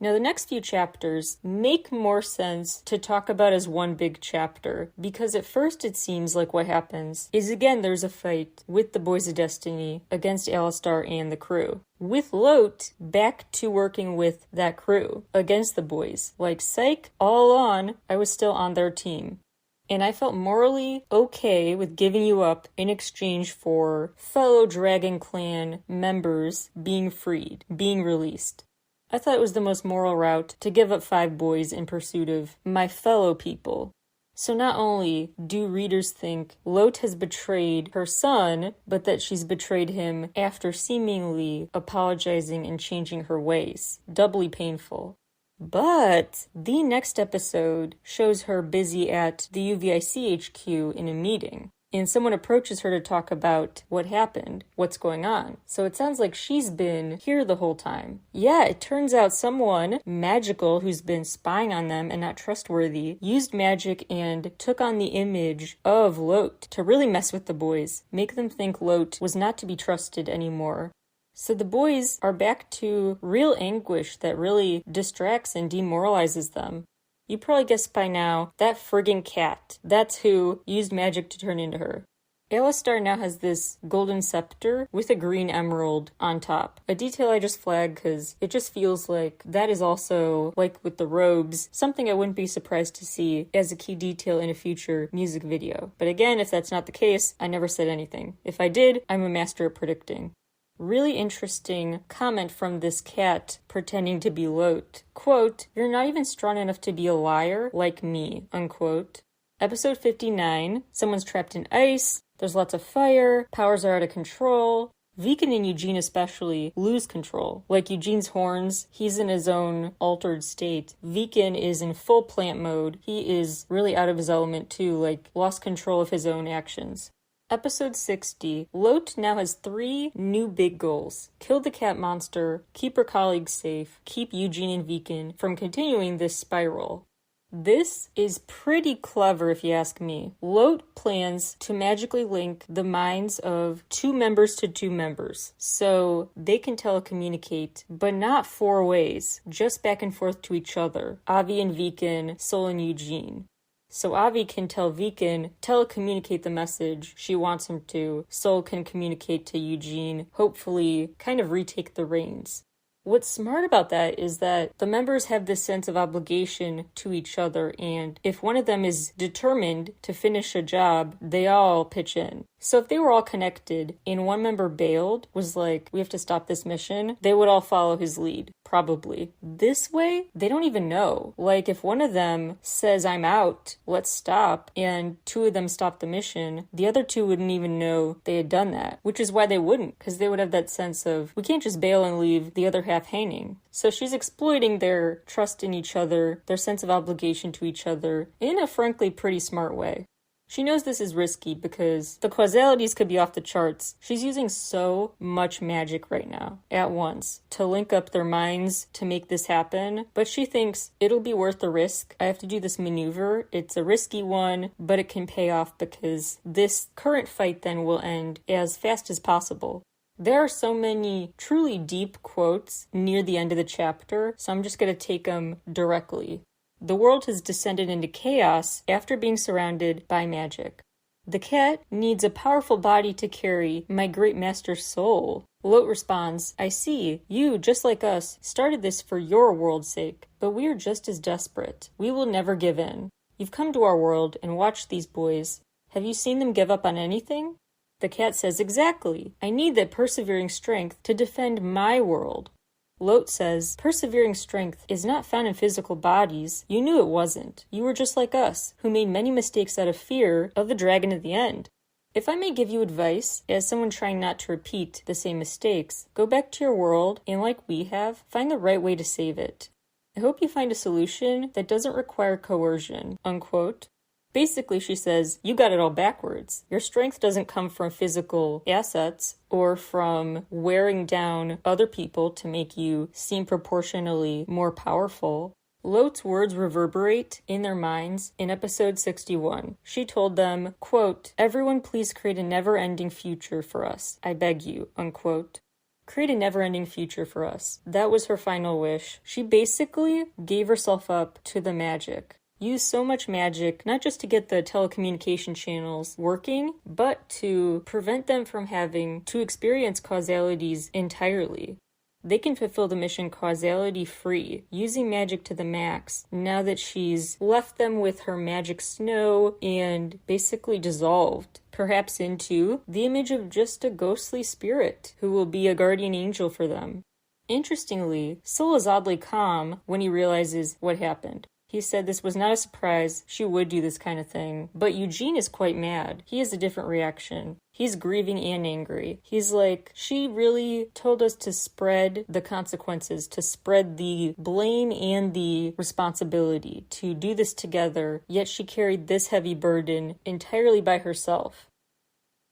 Now, the next few chapters make more sense to talk about as one big chapter, because at first it seems like what happens is, again, there's a fight with the Boys of Destiny against Alistar and the crew. With Lot back to working with that crew against the boys. Like, psych, all on, I was still on their team. And I felt morally okay with giving you up in exchange for fellow Dragon Clan members being freed, being released. I thought it was the most moral route to give up 5 boys in pursuit of my fellow people. So not only do readers think Lot has betrayed her son, but that she's betrayed him after seemingly apologizing and changing her ways. Doubly painful. But the next episode shows her busy at the UVIC HQ in a meeting. And someone approaches her to talk about what happened, what's going on. So it sounds like she's been here the whole time. Yeah, it turns out someone magical who's been spying on them and not trustworthy used magic and took on the image of Lot to really mess with the boys, make them think Lot was not to be trusted anymore. So the boys are back to real anguish that really distracts and demoralizes them. You probably guessed by now, that friggin' cat. That's who used magic to turn into her. Alistar now has this golden scepter with a green emerald on top. A detail I just flagged because it just feels like that is also, like with the robes, something I wouldn't be surprised to see as a key detail in a future music video. But again, if that's not the case, I never said anything. If I did, I'm a master at predicting. Really interesting comment from this cat pretending to be Lot. Quote, "You're not even strong enough to be a liar like me," unquote. Episode 59, someone's trapped in ice, there's lots of fire, powers are out of control. Viken and Eugene especially lose control. Like Eugene's horns, he's in his own altered state. Viken is in full plant mode. He is really out of his element too, like lost control of his own actions. Episode 60, Lot now has 3 new big goals. Kill the cat monster, keep her colleagues safe, keep Eugene and Viken from continuing this spiral. This is pretty clever if you ask me. Lot plans to magically link the minds of 2 members to 2 members, so they can telecommunicate, but not 4 ways, just back and forth to each other. Avi and Viken, Sol and Eugene. So Avi can tell Viken, telecommunicate the message she wants him to. Sol can communicate to Eugene, hopefully kind of retake the reins. What's smart about that is that the members have this sense of obligation to each other, and if one of them is determined to finish a job, they all pitch in. So if they were all connected and one member bailed, was like, we have to stop this mission, they would all follow his lead. Probably. This way, they don't even know. Like, if one of them says, I'm out, let's stop, and 2 of them stop the mission, the other 2 wouldn't even know they had done that, which is why they wouldn't, because they would have that sense of, we can't just bail and leave the other half hanging. So she's exploiting their trust in each other, their sense of obligation to each other, in a frankly pretty smart way. She knows this is risky because the causalities could be off the charts. She's using so much magic right now, at once, to link up their minds to make this happen, but she thinks it'll be worth the risk. I have to do this maneuver. It's a risky one, but it can pay off because this current fight then will end as fast as possible. There are so many truly deep quotes near the end of the chapter, so I'm just going to take them directly. The world has descended into chaos after being surrounded by magic. The cat needs a powerful body to carry my great master's soul. Lot responds, I see, you, just like us, started this for your world's sake, but we are just as desperate. We will never give in. You've come to our world and watched these boys. Have you seen them give up on anything? The cat says, exactly. I need that persevering strength to defend my world. Lot says, persevering strength is not found in physical bodies. You knew it wasn't. You were just like us, who made many mistakes out of fear of the dragon at the end. If I may give you advice, as someone trying not to repeat the same mistakes, go back to your world and, like we have, find the right way to save it. I hope you find a solution that doesn't require coercion, unquote. Basically, she says, you got it all backwards. Your strength doesn't come from physical assets or from wearing down other people to make you seem proportionally more powerful. Lot's words reverberate in their minds in episode 61. She told them, quote, everyone please create a never-ending future for us. I beg you, unquote. Create a never-ending future for us. That was her final wish. She basically gave herself up to the magic. Used so much magic, not just to get the telecommunication channels working, but to prevent them from having to experience causalities entirely. They can fulfill the mission causality-free, using magic to the max, now that she's left them with her magic snow and basically dissolved, perhaps into the image of just a ghostly spirit who will be a guardian angel for them. Interestingly, Sol is oddly calm when he realizes what happened. He said this was not a surprise, she would do this kind of thing. But Eugene is quite mad. He has a different reaction. He's grieving and angry. He's like, she really told us to spread the consequences, to spread the blame and the responsibility, to do this together, yet she carried this heavy burden entirely by herself.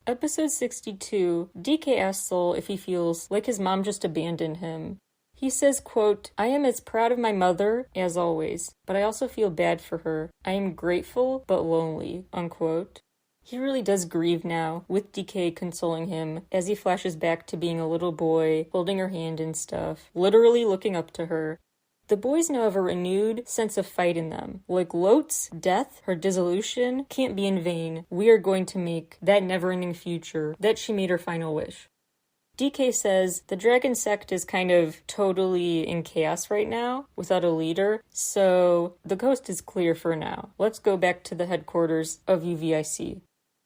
Episode 62, DK asks Sol if he feels like his mom just abandoned him. He says, quote, I am as proud of my mother as always, but I also feel bad for her. I am grateful but lonely, unquote. He really does grieve now, with DK consoling him as he flashes back to being a little boy, holding her hand and stuff, literally looking up to her. The boys now have a renewed sense of fight in them. Like Lot's death, her dissolution, can't be in vain. We are going to make that never-ending future that she made her final wish. DK says the dragon sect is kind of totally in chaos right now, without a leader, so the coast is clear for now. Let's go back to the headquarters of UVIC.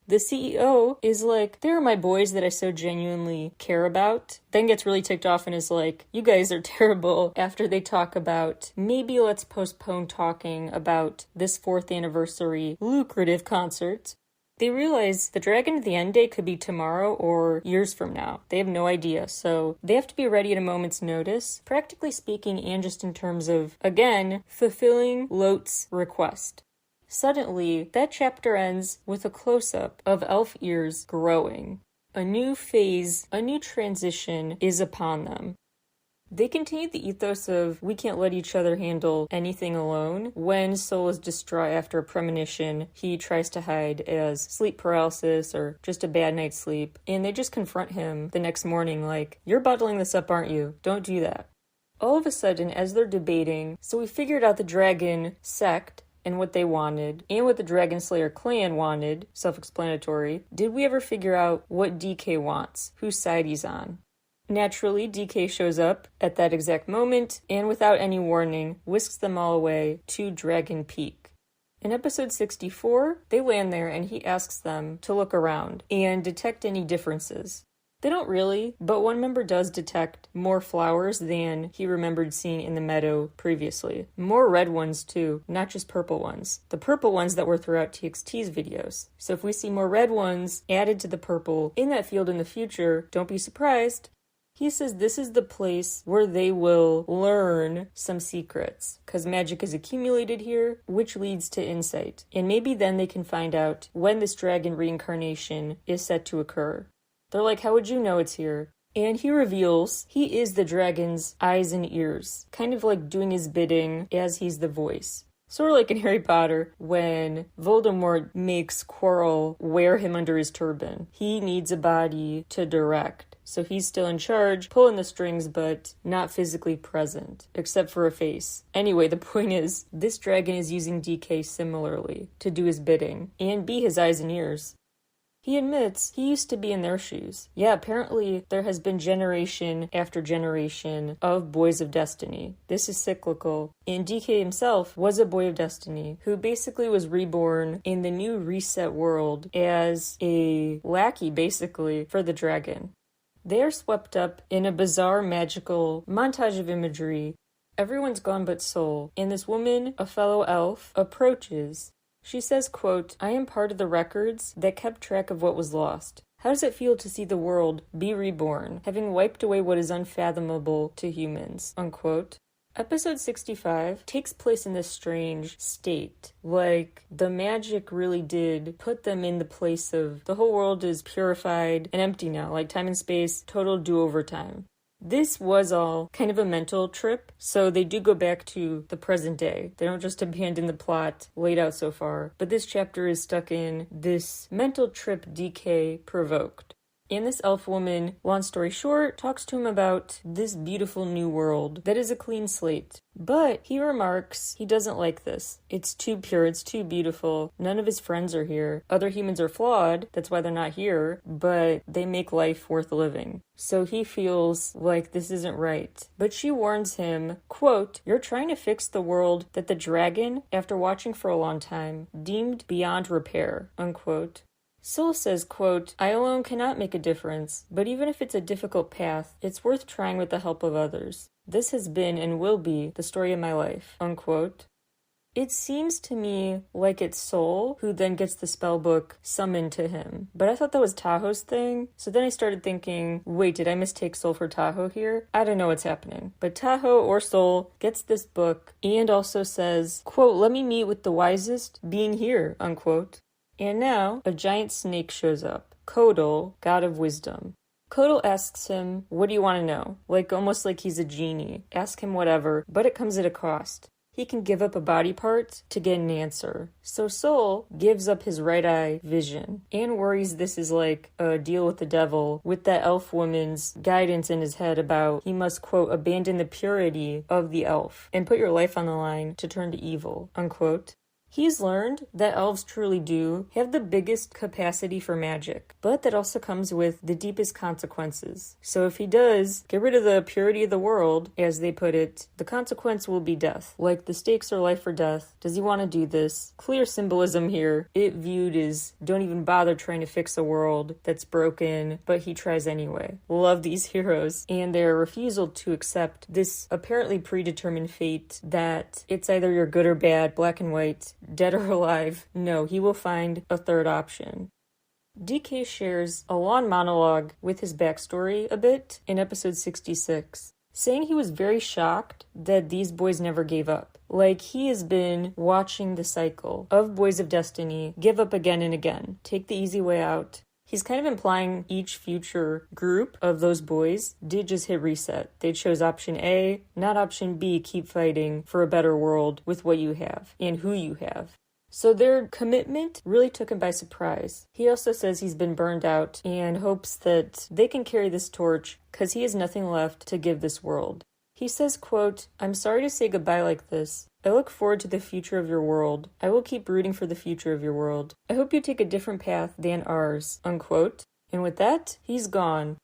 The CEO is like, there are my boys that I so genuinely care about, then gets really ticked off and is like, you guys are terrible, after they talk about, maybe let's postpone talking about this 4th anniversary lucrative concert. They realize the Dragon at the End Day could be tomorrow or years from now. They have no idea, so they have to be ready at a moment's notice, practically speaking, and just in terms of, again, fulfilling Lot's request. Suddenly, that chapter ends with a close-up of elf ears growing. A new phase, a new transition is upon them. They continue the ethos of, we can't let each other handle anything alone. When Sol is distraught after a premonition, he tries to hide as sleep paralysis or just a bad night's sleep, and they just confront him the next morning like, you're bottling this up, aren't you? Don't do that. All of a sudden, as they're debating, so we figured out the dragon sect and what they wanted, and what the Dragon Slayer clan wanted, self-explanatory. Did we ever figure out what DK wants, whose side he's on? Naturally, DK shows up at that exact moment, and without any warning, whisks them all away to Dragon Peak. In episode 64, they land there and he asks them to look around and detect any differences. They don't really, but one member does detect more flowers than he remembered seeing in the meadow previously. More red ones too, not just purple ones. The purple ones that were throughout TXT's videos. So if we see more red ones added to the purple in that field in the future, don't be surprised. He says this is the place where they will learn some secrets, because magic is accumulated here, which leads to insight. And maybe then they can find out when this dragon reincarnation is set to occur. They're like, how would you know it's here? And he reveals he is the dragon's eyes and ears, kind of like doing his bidding as he's the voice. Sort of like in Harry Potter, when Voldemort makes Quirrell wear him under his turban. He needs a body to direct. So he's still in charge, pulling the strings, but not physically present, except for a face. Anyway, the point is, this dragon is using DK similarly to do his bidding and be his eyes and ears. He admits he used to be in their shoes. Yeah, apparently there has been generation after generation of boys of destiny. This is cyclical. And DK himself was a boy of destiny who basically was reborn in the new reset world as a lackey, basically, for the dragon. They are swept up in a bizarre magical montage of imagery. Everyone's gone but Soul, and this woman, a fellow elf, approaches. She says, quote, I am part of the records that kept track of what was lost. How does it feel to see the world be reborn, having wiped away what is unfathomable to humans, unquote. Episode 65 takes place in this strange state. Like, the magic really did put them in the place of the whole world is purified and empty now, like time and space, total do-over time. This was all kind of a mental trip, so they do go back to the present day. They don't just abandon the plot laid out so far, but this chapter is stuck in this mental trip DK provoked. And this elf woman, long story short, talks to him about this beautiful new world that is a clean slate. But he remarks he doesn't like this. It's too pure, it's too beautiful. None of his friends are here. Other humans are flawed, that's why they're not here, but they make life worth living. So he feels like this isn't right. But she warns him, quote, you're trying to fix the world that the dragon, after watching for a long time, deemed beyond repair, unquote. Soul says, quote, I alone cannot make a difference, but even if it's a difficult path, it's worth trying with the help of others. This has been and will be the story of my life, unquote. It seems to me like it's Soul who then gets the spellbook summoned to him. But I thought that was Tahoe's thing. So then I started thinking, wait, did I mistake Soul for Tahoe here? I don't know what's happening. But Tahoe or Soul gets this book and also says, quote, let me meet with the wisest being here, unquote. And now, a giant snake shows up. Kodal, god of wisdom. Kodal asks him, what do you want to know? Like, almost like he's a genie. Ask him whatever, but it comes at a cost. He can give up a body part to get an answer. So Soul gives up his right eye vision and worries this is like a deal with the devil with that elf woman's guidance in his head about he must, quote, abandon the purity of the elf and put your life on the line to turn to evil, unquote. He's learned that elves truly do have the biggest capacity for magic, but that also comes with the deepest consequences. So if he does get rid of the purity of the world, as they put it, the consequence will be death. Like the stakes are life or death. Does he want to do this? Clear symbolism here. It viewed as don't even bother trying to fix a world that's broken, but he tries anyway. Love these heroes and their refusal to accept this apparently predetermined fate that it's either you're good or bad, black and white, dead or alive. No, he will find a third option. DK shares a long monologue with his backstory a bit in episode 66, saying he was very shocked that these boys never gave up. Like, he has been watching the cycle of boys of destiny give up again and again, take the easy way out. He's kind of implying each future group of those boys did just hit reset. They chose option A, not option B, keep fighting for a better world with what you have and who you have. So their commitment really took him by surprise. He also says he's been burned out and hopes that they can carry this torch because he has nothing left to give this world. He says, quote, I'm sorry to say goodbye like this. I look forward to the future of your world. I will keep rooting for the future of your world. I hope you take a different path than ours, unquote. And with that, he's gone.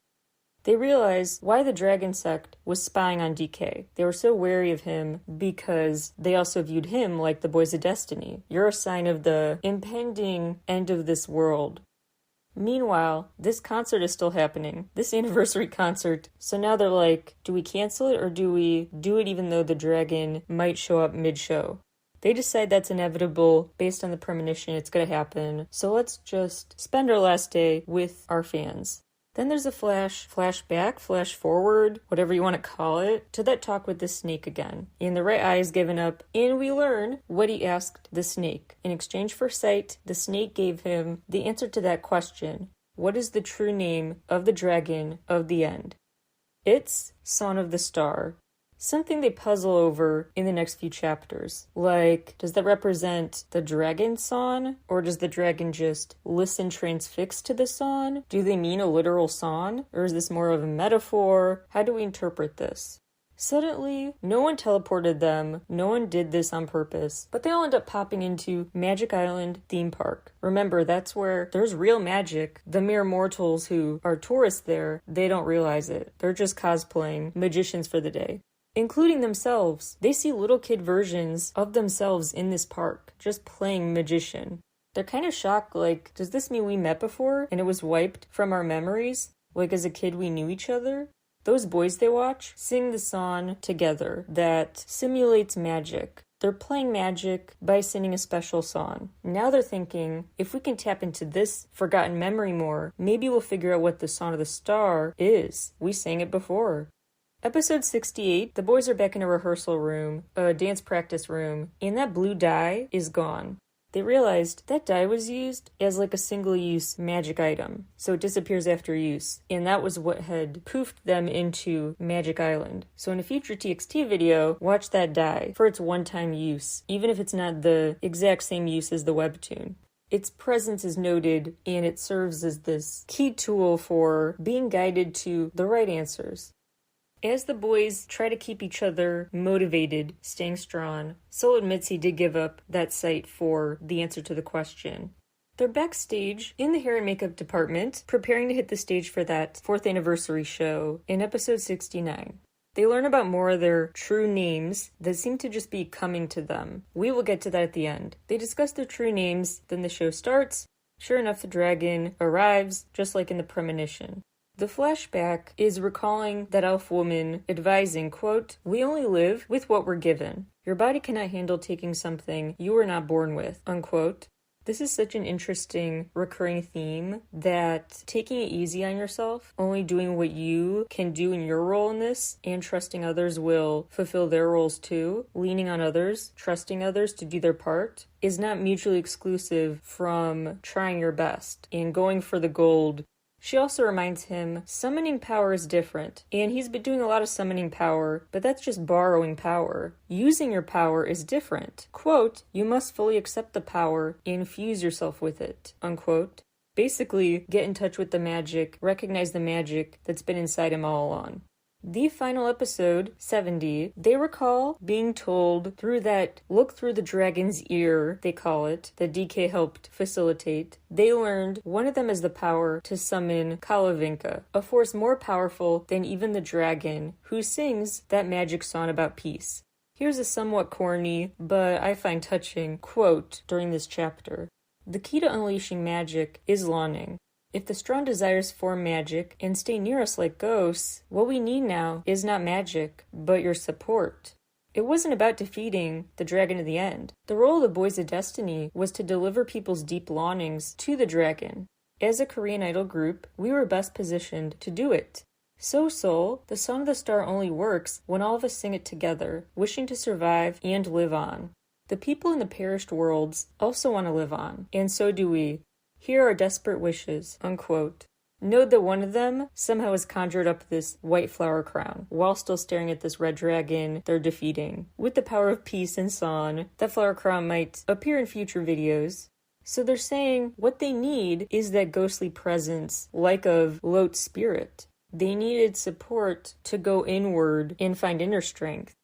They realize why the Dragon Sect was spying on DK. They were so wary of him because they also viewed him like the Boys of Destiny. You're a sign of the impending end of this world. Meanwhile, this concert is still happening, this anniversary concert. So now they're like, do we cancel it or do we do it even though the dragon might show up mid-show? They decide that's inevitable based on the premonition it's going to happen. So let's just spend our last day with our fans. Then there's a flashback, flash forward, whatever you want to call it, to that talk with the snake again. And the right eye is given up, and we learn what he asked the snake. In exchange for sight, the snake gave him the answer to that question. What is the true name of the dragon of the end? It's Son of the Star. Something they puzzle over in the next few chapters. Like, does that represent the dragon song? Or does the dragon just listen transfixed to the song? Do they mean a literal song? Or is this more of a metaphor? How do we interpret this? Suddenly, no one teleported them, no one did this on purpose, but they all end up popping into Magic Island theme park. Remember, that's where there's real magic. The mere mortals who are tourists there, they don't realize it. They're just cosplaying magicians for the day. Including themselves. They see little kid versions of themselves in this park, just playing magician. They're kind of shocked, like, does this mean we met before and it was wiped from our memories? Like as a kid we knew each other? Those boys they watch sing the song together that simulates magic. They're playing magic by singing a special song. Now they're thinking, if we can tap into this forgotten memory more, maybe we'll figure out what the Song of the Star is. We sang it before. Episode 68, the boys are back in a rehearsal room, a dance practice room, and that blue dye is gone. They realized that dye was used as like a single-use magic item, so it disappears after use, and that was what had poofed them into Magic Island. So in a future TXT video, watch that dye for its one-time use, even if it's not the exact same use as the webtoon. Its presence is noted, and it serves as this key tool for being guided to the right answers. As the boys try to keep each other motivated, staying strong, Sol admits he did give up that sight for the answer to the question. They're backstage in the hair and makeup department, preparing to hit the stage for that 4th anniversary show in episode 69. They learn about more of their true names that seem to just be coming to them. We will get to that at the end. They discuss their true names, then the show starts. Sure enough, the dragon arrives, just like in the premonition. The flashback is recalling that elf woman advising, quote, "We only live with what we're given. Your body cannot handle taking something you were not born with," unquote. This is such an interesting recurring theme that taking it easy on yourself, only doing what you can do in your role in this, and trusting others will fulfill their roles too, leaning on others, trusting others to do their part, is not mutually exclusive from trying your best and going for the gold. She also reminds him summoning power is different, and he's been doing a lot of summoning power, but that's just borrowing power. Using your power is different. Quote, "You must fully accept the power and infuse yourself with it," unquote. Basically, get in touch with the magic, recognize the magic that's been inside him all along. The final episode, 70, they recall being told through that look through the dragon's ear, they call it, that DK helped facilitate. They learned one of them has the power to summon Kalavinka, a force more powerful than even the dragon, who sings that magic song about peace. Here's a somewhat corny, but I find touching, quote during this chapter. "The key to unleashing magic is longing. If the strong desires form magic and stay near us like ghosts, what we need now is not magic, but your support." It wasn't about defeating the dragon at the end. The role of the Boys of Destiny was to deliver people's deep longings to the dragon. As a Korean Idol group, we were best positioned to do it. So Sol, the Song of the Star only works when all of us sing it together, wishing to survive and live on. The people in the perished worlds also want to live on, and so do we. Here are desperate wishes, unquote. Note that one of them somehow has conjured up this white flower crown, while still staring at this red dragon they're defeating. With the power of peace and song, that flower crown might appear in future videos. So they're saying what they need is that ghostly presence, like of Lot's spirit. They needed support to go inward and find inner strength.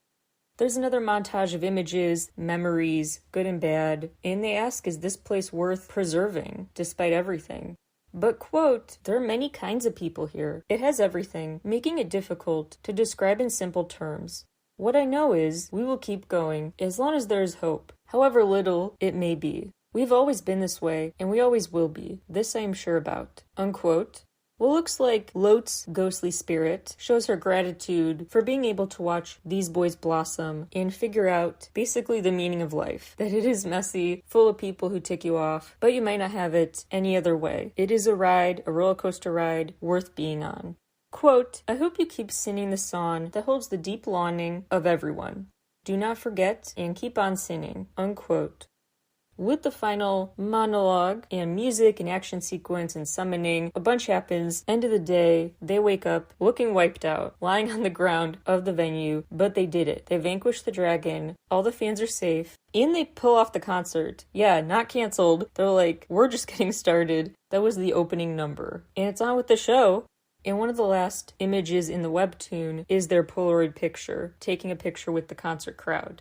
There's another montage of images, memories, good and bad, and they ask, is this place worth preserving, despite everything? But, quote, "There are many kinds of people here. It has everything, making it difficult to describe in simple terms. What I know is, we will keep going, as long as there is hope, however little it may be. We've always been this way, and we always will be. This I am sure about," unquote. What looks like Lot's ghostly spirit shows her gratitude for being able to watch these boys blossom and figure out basically the meaning of life. That it is messy, full of people who tick you off, but you might not have it any other way. It is a ride, a roller coaster ride, worth being on. Quote, I hope you keep singing the song that holds the deep longing of everyone. Do not forget and keep on singing. Unquote. With the final monologue and music and action sequence and summoning, a bunch happens. End of the day, they wake up looking wiped out, lying on the ground of the venue, but they did it. They vanquished the dragon, all the fans are safe, and they pull off the concert. Yeah, not canceled. They're like, we're just getting started. That was the opening number. And it's on with the show. And one of the last images in the webtoon is their Polaroid picture, taking a picture with the concert crowd.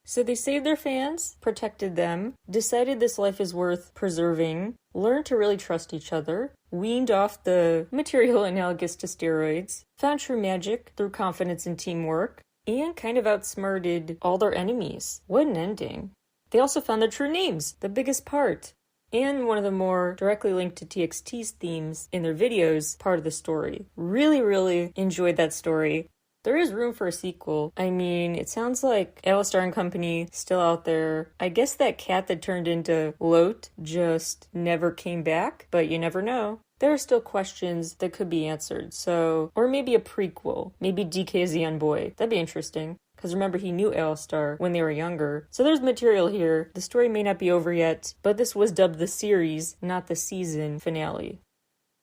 So they saved their fans, protected them, decided this life is worth preserving, learned to really trust each other, weaned off the material analogous to steroids, found true magic through confidence and teamwork, and kind of outsmarted all their enemies. What an ending. They also found their true names, the biggest part, and one of the more directly linked to TXT's themes in their videos, part of the story. Really enjoyed that story. There is room for a sequel. I mean, it sounds like Alistar and company still out there. I guess that cat that turned into Lot just never came back, but you never know. There are still questions that could be answered, so... Or maybe a prequel. Maybe DK is a young boy. That'd be interesting. Because remember, he knew Alistar when they were younger. So there's material here. The story may not be over yet, but this was dubbed the series, not the season finale.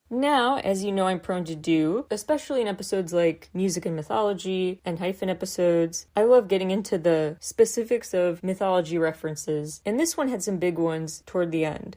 Now, as you know I'm prone to do, especially in episodes like Music and Mythology and Hyphen episodes, I love getting into the specifics of mythology references, and this one had some big ones toward the end.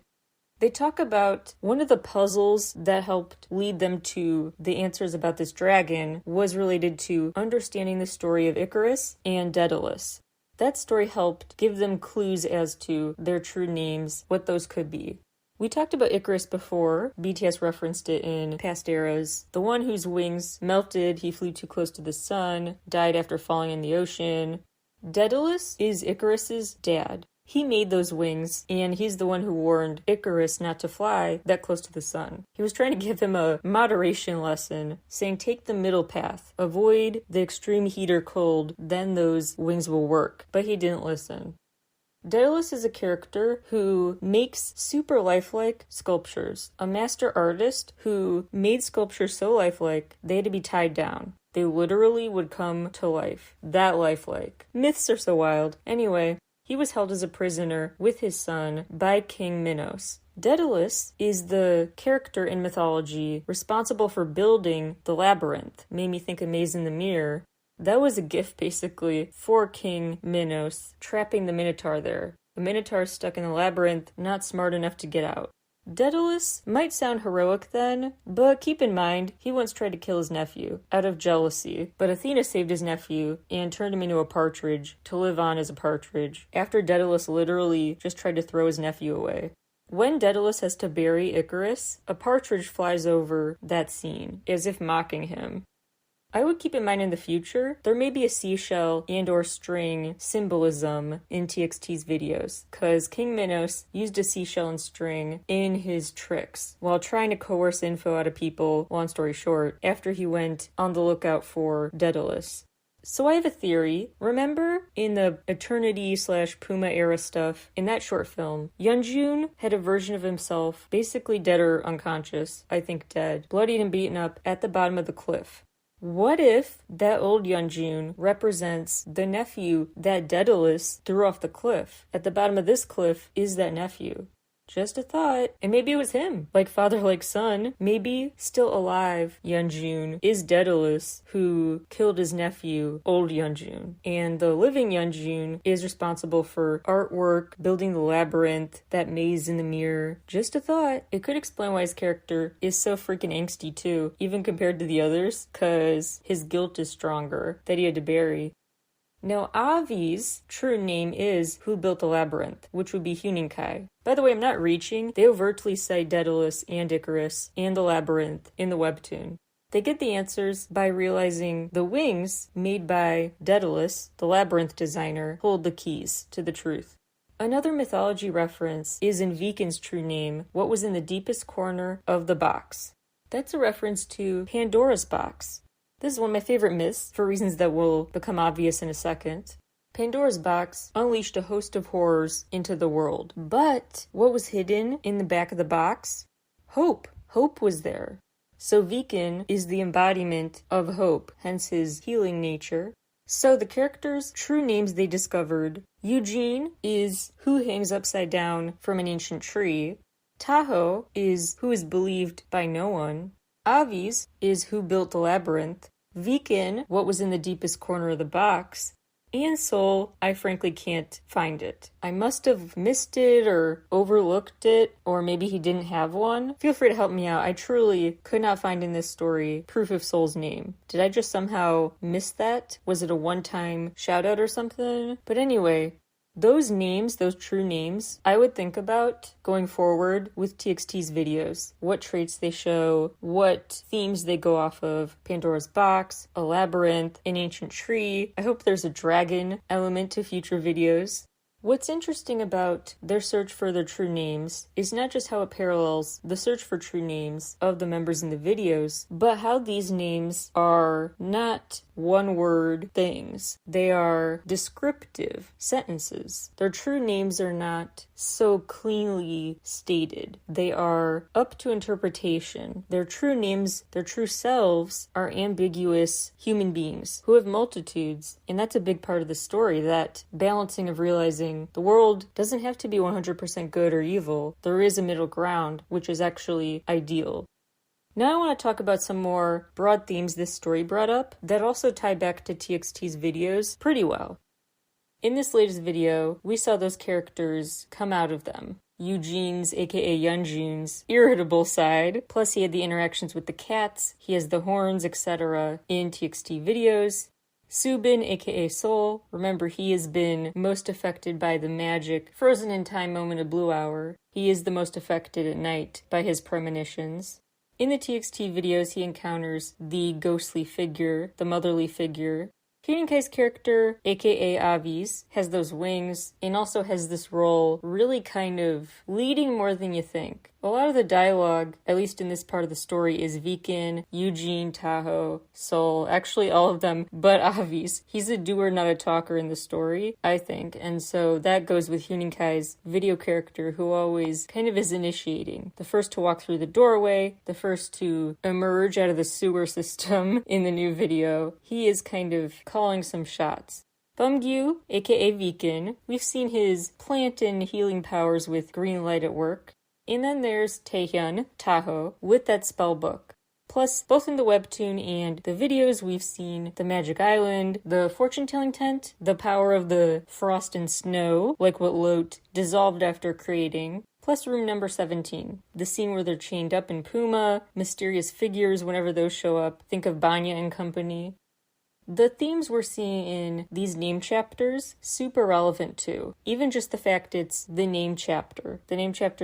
They talk about one of the puzzles that helped lead them to the answers about this dragon was related to understanding the story of Icarus and Daedalus. That story helped give them clues as to their true names, what those could be. We talked about Icarus before. BTS referenced it in past eras. The one whose wings melted, he flew too close to the sun, died after falling in the ocean. Daedalus is Icarus's dad. He made those wings, and he's the one who warned Icarus not to fly that close to the sun. He was trying to give him a moderation lesson, saying take the middle path, avoid the extreme heat or cold, then those wings will work. But he didn't listen. Daedalus is a character who makes super lifelike sculptures. A master artist who made sculptures so lifelike, they had to be tied down. They literally would come to life. That lifelike. Myths are so wild. Anyway, he was held as a prisoner with his son by King Minos. Daedalus is the character in mythology responsible for building the labyrinth. Made me think of Maze in the Mirror. That was a gift, basically, for King Minos, trapping the Minotaur there. The Minotaur stuck in the labyrinth, not smart enough to get out. Daedalus might sound heroic then, but keep in mind, he once tried to kill his nephew, out of jealousy. But Athena saved his nephew, and turned him into a partridge, to live on as a partridge, after Daedalus literally just tried to throw his nephew away. When Daedalus has to bury Icarus, a partridge flies over that scene, as if mocking him. I would keep in mind in the future, there may be a seashell and or string symbolism in TXT's videos, because King Minos used a seashell and string in his tricks while trying to coerce info out of people, long story short, after he went on the lookout for Daedalus. So I have a theory. Remember in the Eternity/Puma era stuff, in that short film, Yeonjun had a version of himself, basically dead or unconscious, I think dead, bloodied and beaten up at the bottom of the cliff. What if that old Yeonjun represents the nephew that Daedalus threw off the cliff? At the bottom of this cliff is that nephew. Just a thought. And maybe it was him. Like father, like son. Maybe still alive Yeonjun is Daedalus who killed his nephew, old Yeonjun. And the living Yeonjun is responsible for artwork, building the labyrinth, that maze in the mirror. Just a thought. It could explain why his character is so freaking angsty too, even compared to the others, cause his guilt is stronger that he had to bury. Now, Avi's true name is Who Built the Labyrinth, which would be Huninkai. By the way, I'm not reaching. They overtly cite Daedalus and Icarus and the labyrinth in the webtoon. They get the answers by realizing the wings made by Daedalus, the labyrinth designer, hold the keys to the truth. Another mythology reference is in Viken's true name, what was in the deepest corner of the box. That's a reference to Pandora's box. This is one of my favorite myths, for reasons that will become obvious in a second. Pandora's box unleashed a host of horrors into the world. But what was hidden in the back of the box? Hope. Hope was there. So Viken is the embodiment of hope, hence his healing nature. So the characters' true names they discovered: Eugene is who hangs upside down from an ancient tree. Tahoe is who is believed by no one. Avis is who built the labyrinth. Viken, what was in the deepest corner of the box. And Sol, I frankly can't find it. I must have missed it or overlooked it, or maybe he didn't have one. Feel free to help me out. I truly could not find in this story proof of Sol's name. Did I just somehow miss that? Was it a one-time shout-out or something? But anyway, those names, those true names, I would think about going forward with TXT's videos. What traits they show, what themes they go off of. Pandora's box, a labyrinth, an ancient tree. I hope there's a dragon element to future videos. What's interesting about their search for their true names is not just how it parallels the search for true names of the members in the videos, but how these names are not one-word things. They are descriptive sentences. Their true names are not so cleanly stated. They are up to interpretation. Their true names, their true selves, are ambiguous human beings who have multitudes, and that's a big part of the story, that balancing of realizing the world doesn't have to be 100% good or evil. There is a middle ground, which is actually ideal. Now I want to talk about some more broad themes this story brought up that also tie back to TXT's videos pretty well. In this latest video, we saw those characters come out of them. Eugene's, aka Yeonjun's, irritable side, plus he had the interactions with the cats, he has the horns, etc. in TXT videos. Subin, aka Sol, remember he has been most affected by the magic frozen in time moment of Blue Hour. He is the most affected at night by his premonitions. In the TXT videos, he encounters the ghostly figure, the motherly figure. Hyunkai's character, aka Avis, has those wings and also has this role really kind of leading more than you think. A lot of the dialogue, at least in this part of the story, is Viken, Eugene, Tahoe, Sol, actually all of them, but Avis. He's a doer, not a talker in the story, I think, and so that goes with Hyunkai's video character, who always kind of is initiating. The first to walk through the doorway, the first to emerge out of the sewer system in the new video. He is kind of calling some shots. Bumgyu, aka Viken, we've seen his plant and healing powers with green light at work. And then there's Taehyun, Tahoe, with that spell book. Plus, both in the webtoon and the videos, we've seen the Magic Island, the fortune-telling tent, the power of the frost and snow, like what Lot dissolved after creating, plus room number 17, the scene where they're chained up in Puma, mysterious figures whenever those show up, think of Banya and company. The themes we're seeing in these name chapters, super relevant too. Even just the fact it's the name chapter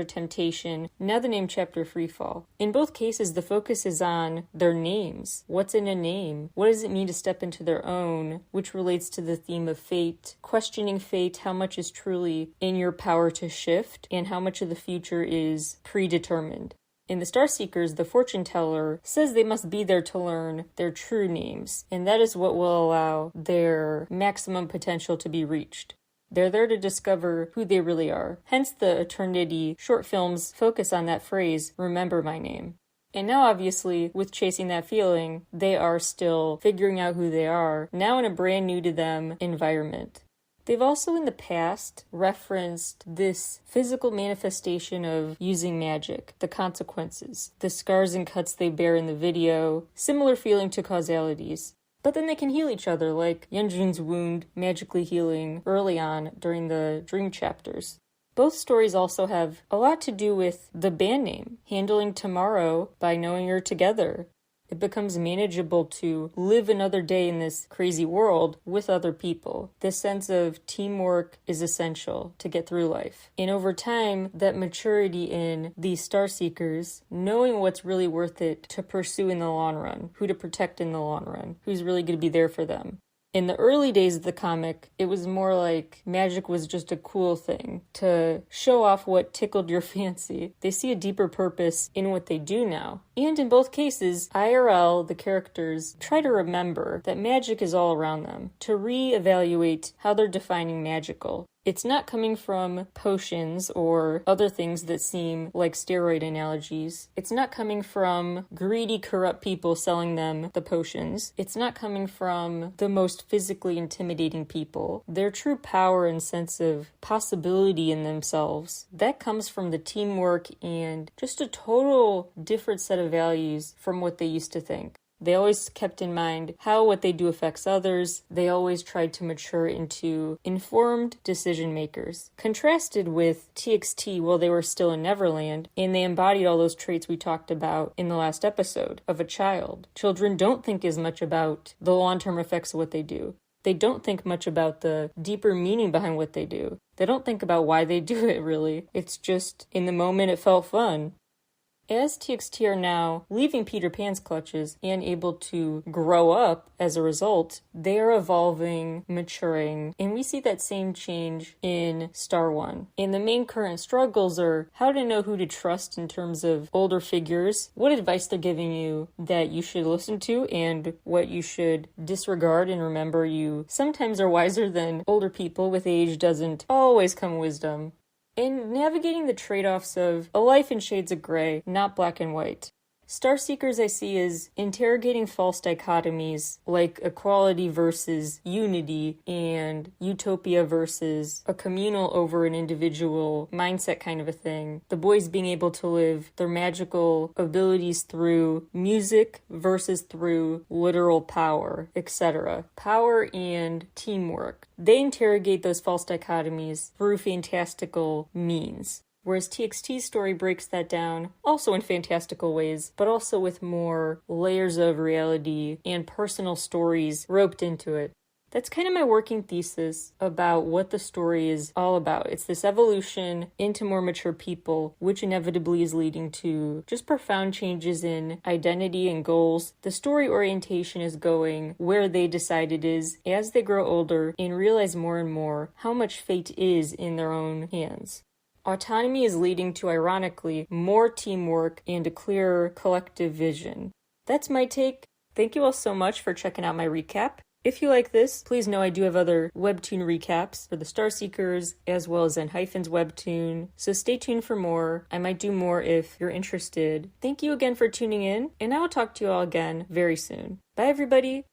temptation, now the name chapter freefall. In both cases, the focus is on their names. What's in a name? What does it mean to step into their own? Which relates to the theme of fate, questioning fate, how much is truly in your power to shift, and how much of the future is predetermined. In the Starseekers, the fortune teller says they must be there to learn their true names, and that is what will allow their maximum potential to be reached. They're there to discover who they really are. Hence the Eternity short films focus on that phrase, remember my name. And now obviously, with chasing that feeling, they are still figuring out who they are, now in a brand new to them environment. They've also in the past referenced this physical manifestation of using magic, the consequences, the scars and cuts they bear in the video, similar feeling to causalities. But then they can heal each other, like Yeonjun's wound magically healing early on during the dream chapters. Both stories also have a lot to do with the band name, handling tomorrow by knowing you're together. It becomes manageable to live another day in this crazy world with other people. This sense of teamwork is essential to get through life. And over time, that maturity in these Starseekers, knowing what's really worth it to pursue in the long run, who to protect in the long run, who's really going to be there for them. In the early days of the comic, it was more like magic was just a cool thing to show off what tickled your fancy. They see a deeper purpose in what they do now. And in both cases, IRL, the characters, try to remember that magic is all around them, to reevaluate how they're defining magical. It's not coming from potions or other things that seem like steroid analogies. It's not coming from greedy, corrupt people selling them the potions. It's not coming from the most physically intimidating people. Their true power and sense of possibility in themselves, that comes from the teamwork and just a total different set of values from what they used to think. They always kept in mind how what they do affects others. They always tried to mature into informed decision makers. Contrasted with TXT while they were still in Neverland, and they embodied all those traits we talked about in the last episode of a child. Children don't think as much about the long-term effects of what they do. They don't think much about the deeper meaning behind what they do. They don't think about why they do it, really. It's just, in the moment, it felt fun. As TXT are now leaving Peter Pan's clutches and able to grow up as a result, they are evolving, maturing, and we see that same change in Star One. And the main current struggles are how to know who to trust in terms of older figures, what advice they're giving you that you should listen to, and what you should disregard and remember you sometimes are wiser than older people. With age doesn't always come wisdom. And navigating the trade-offs of a life in shades of gray, not black and white. Starseekers I see as interrogating false dichotomies like equality versus unity and utopia versus a communal over an individual mindset kind of a thing. The boys being able to live their magical abilities through music versus through literal power, etc. Power and teamwork. They interrogate those false dichotomies through fantastical means. Whereas TXT's story breaks that down, also in fantastical ways, but also with more layers of reality and personal stories roped into it. That's kind of my working thesis about what the story is all about. It's this evolution into more mature people, which inevitably is leading to just profound changes in identity and goals. The story orientation is going where they decide it is as they grow older and realize more and more how much fate is in their own hands. Autonomy is leading to, ironically, more teamwork and a clearer collective vision. That's my take. Thank you all so much for checking out my recap. If you like this, please know I do have other Webtoon recaps for the Starseekers, as well as EN-Hyphen's Webtoon, so stay tuned for more. I might do more if you're interested. Thank you again for tuning in, and I will talk to you all again very soon. Bye, everybody!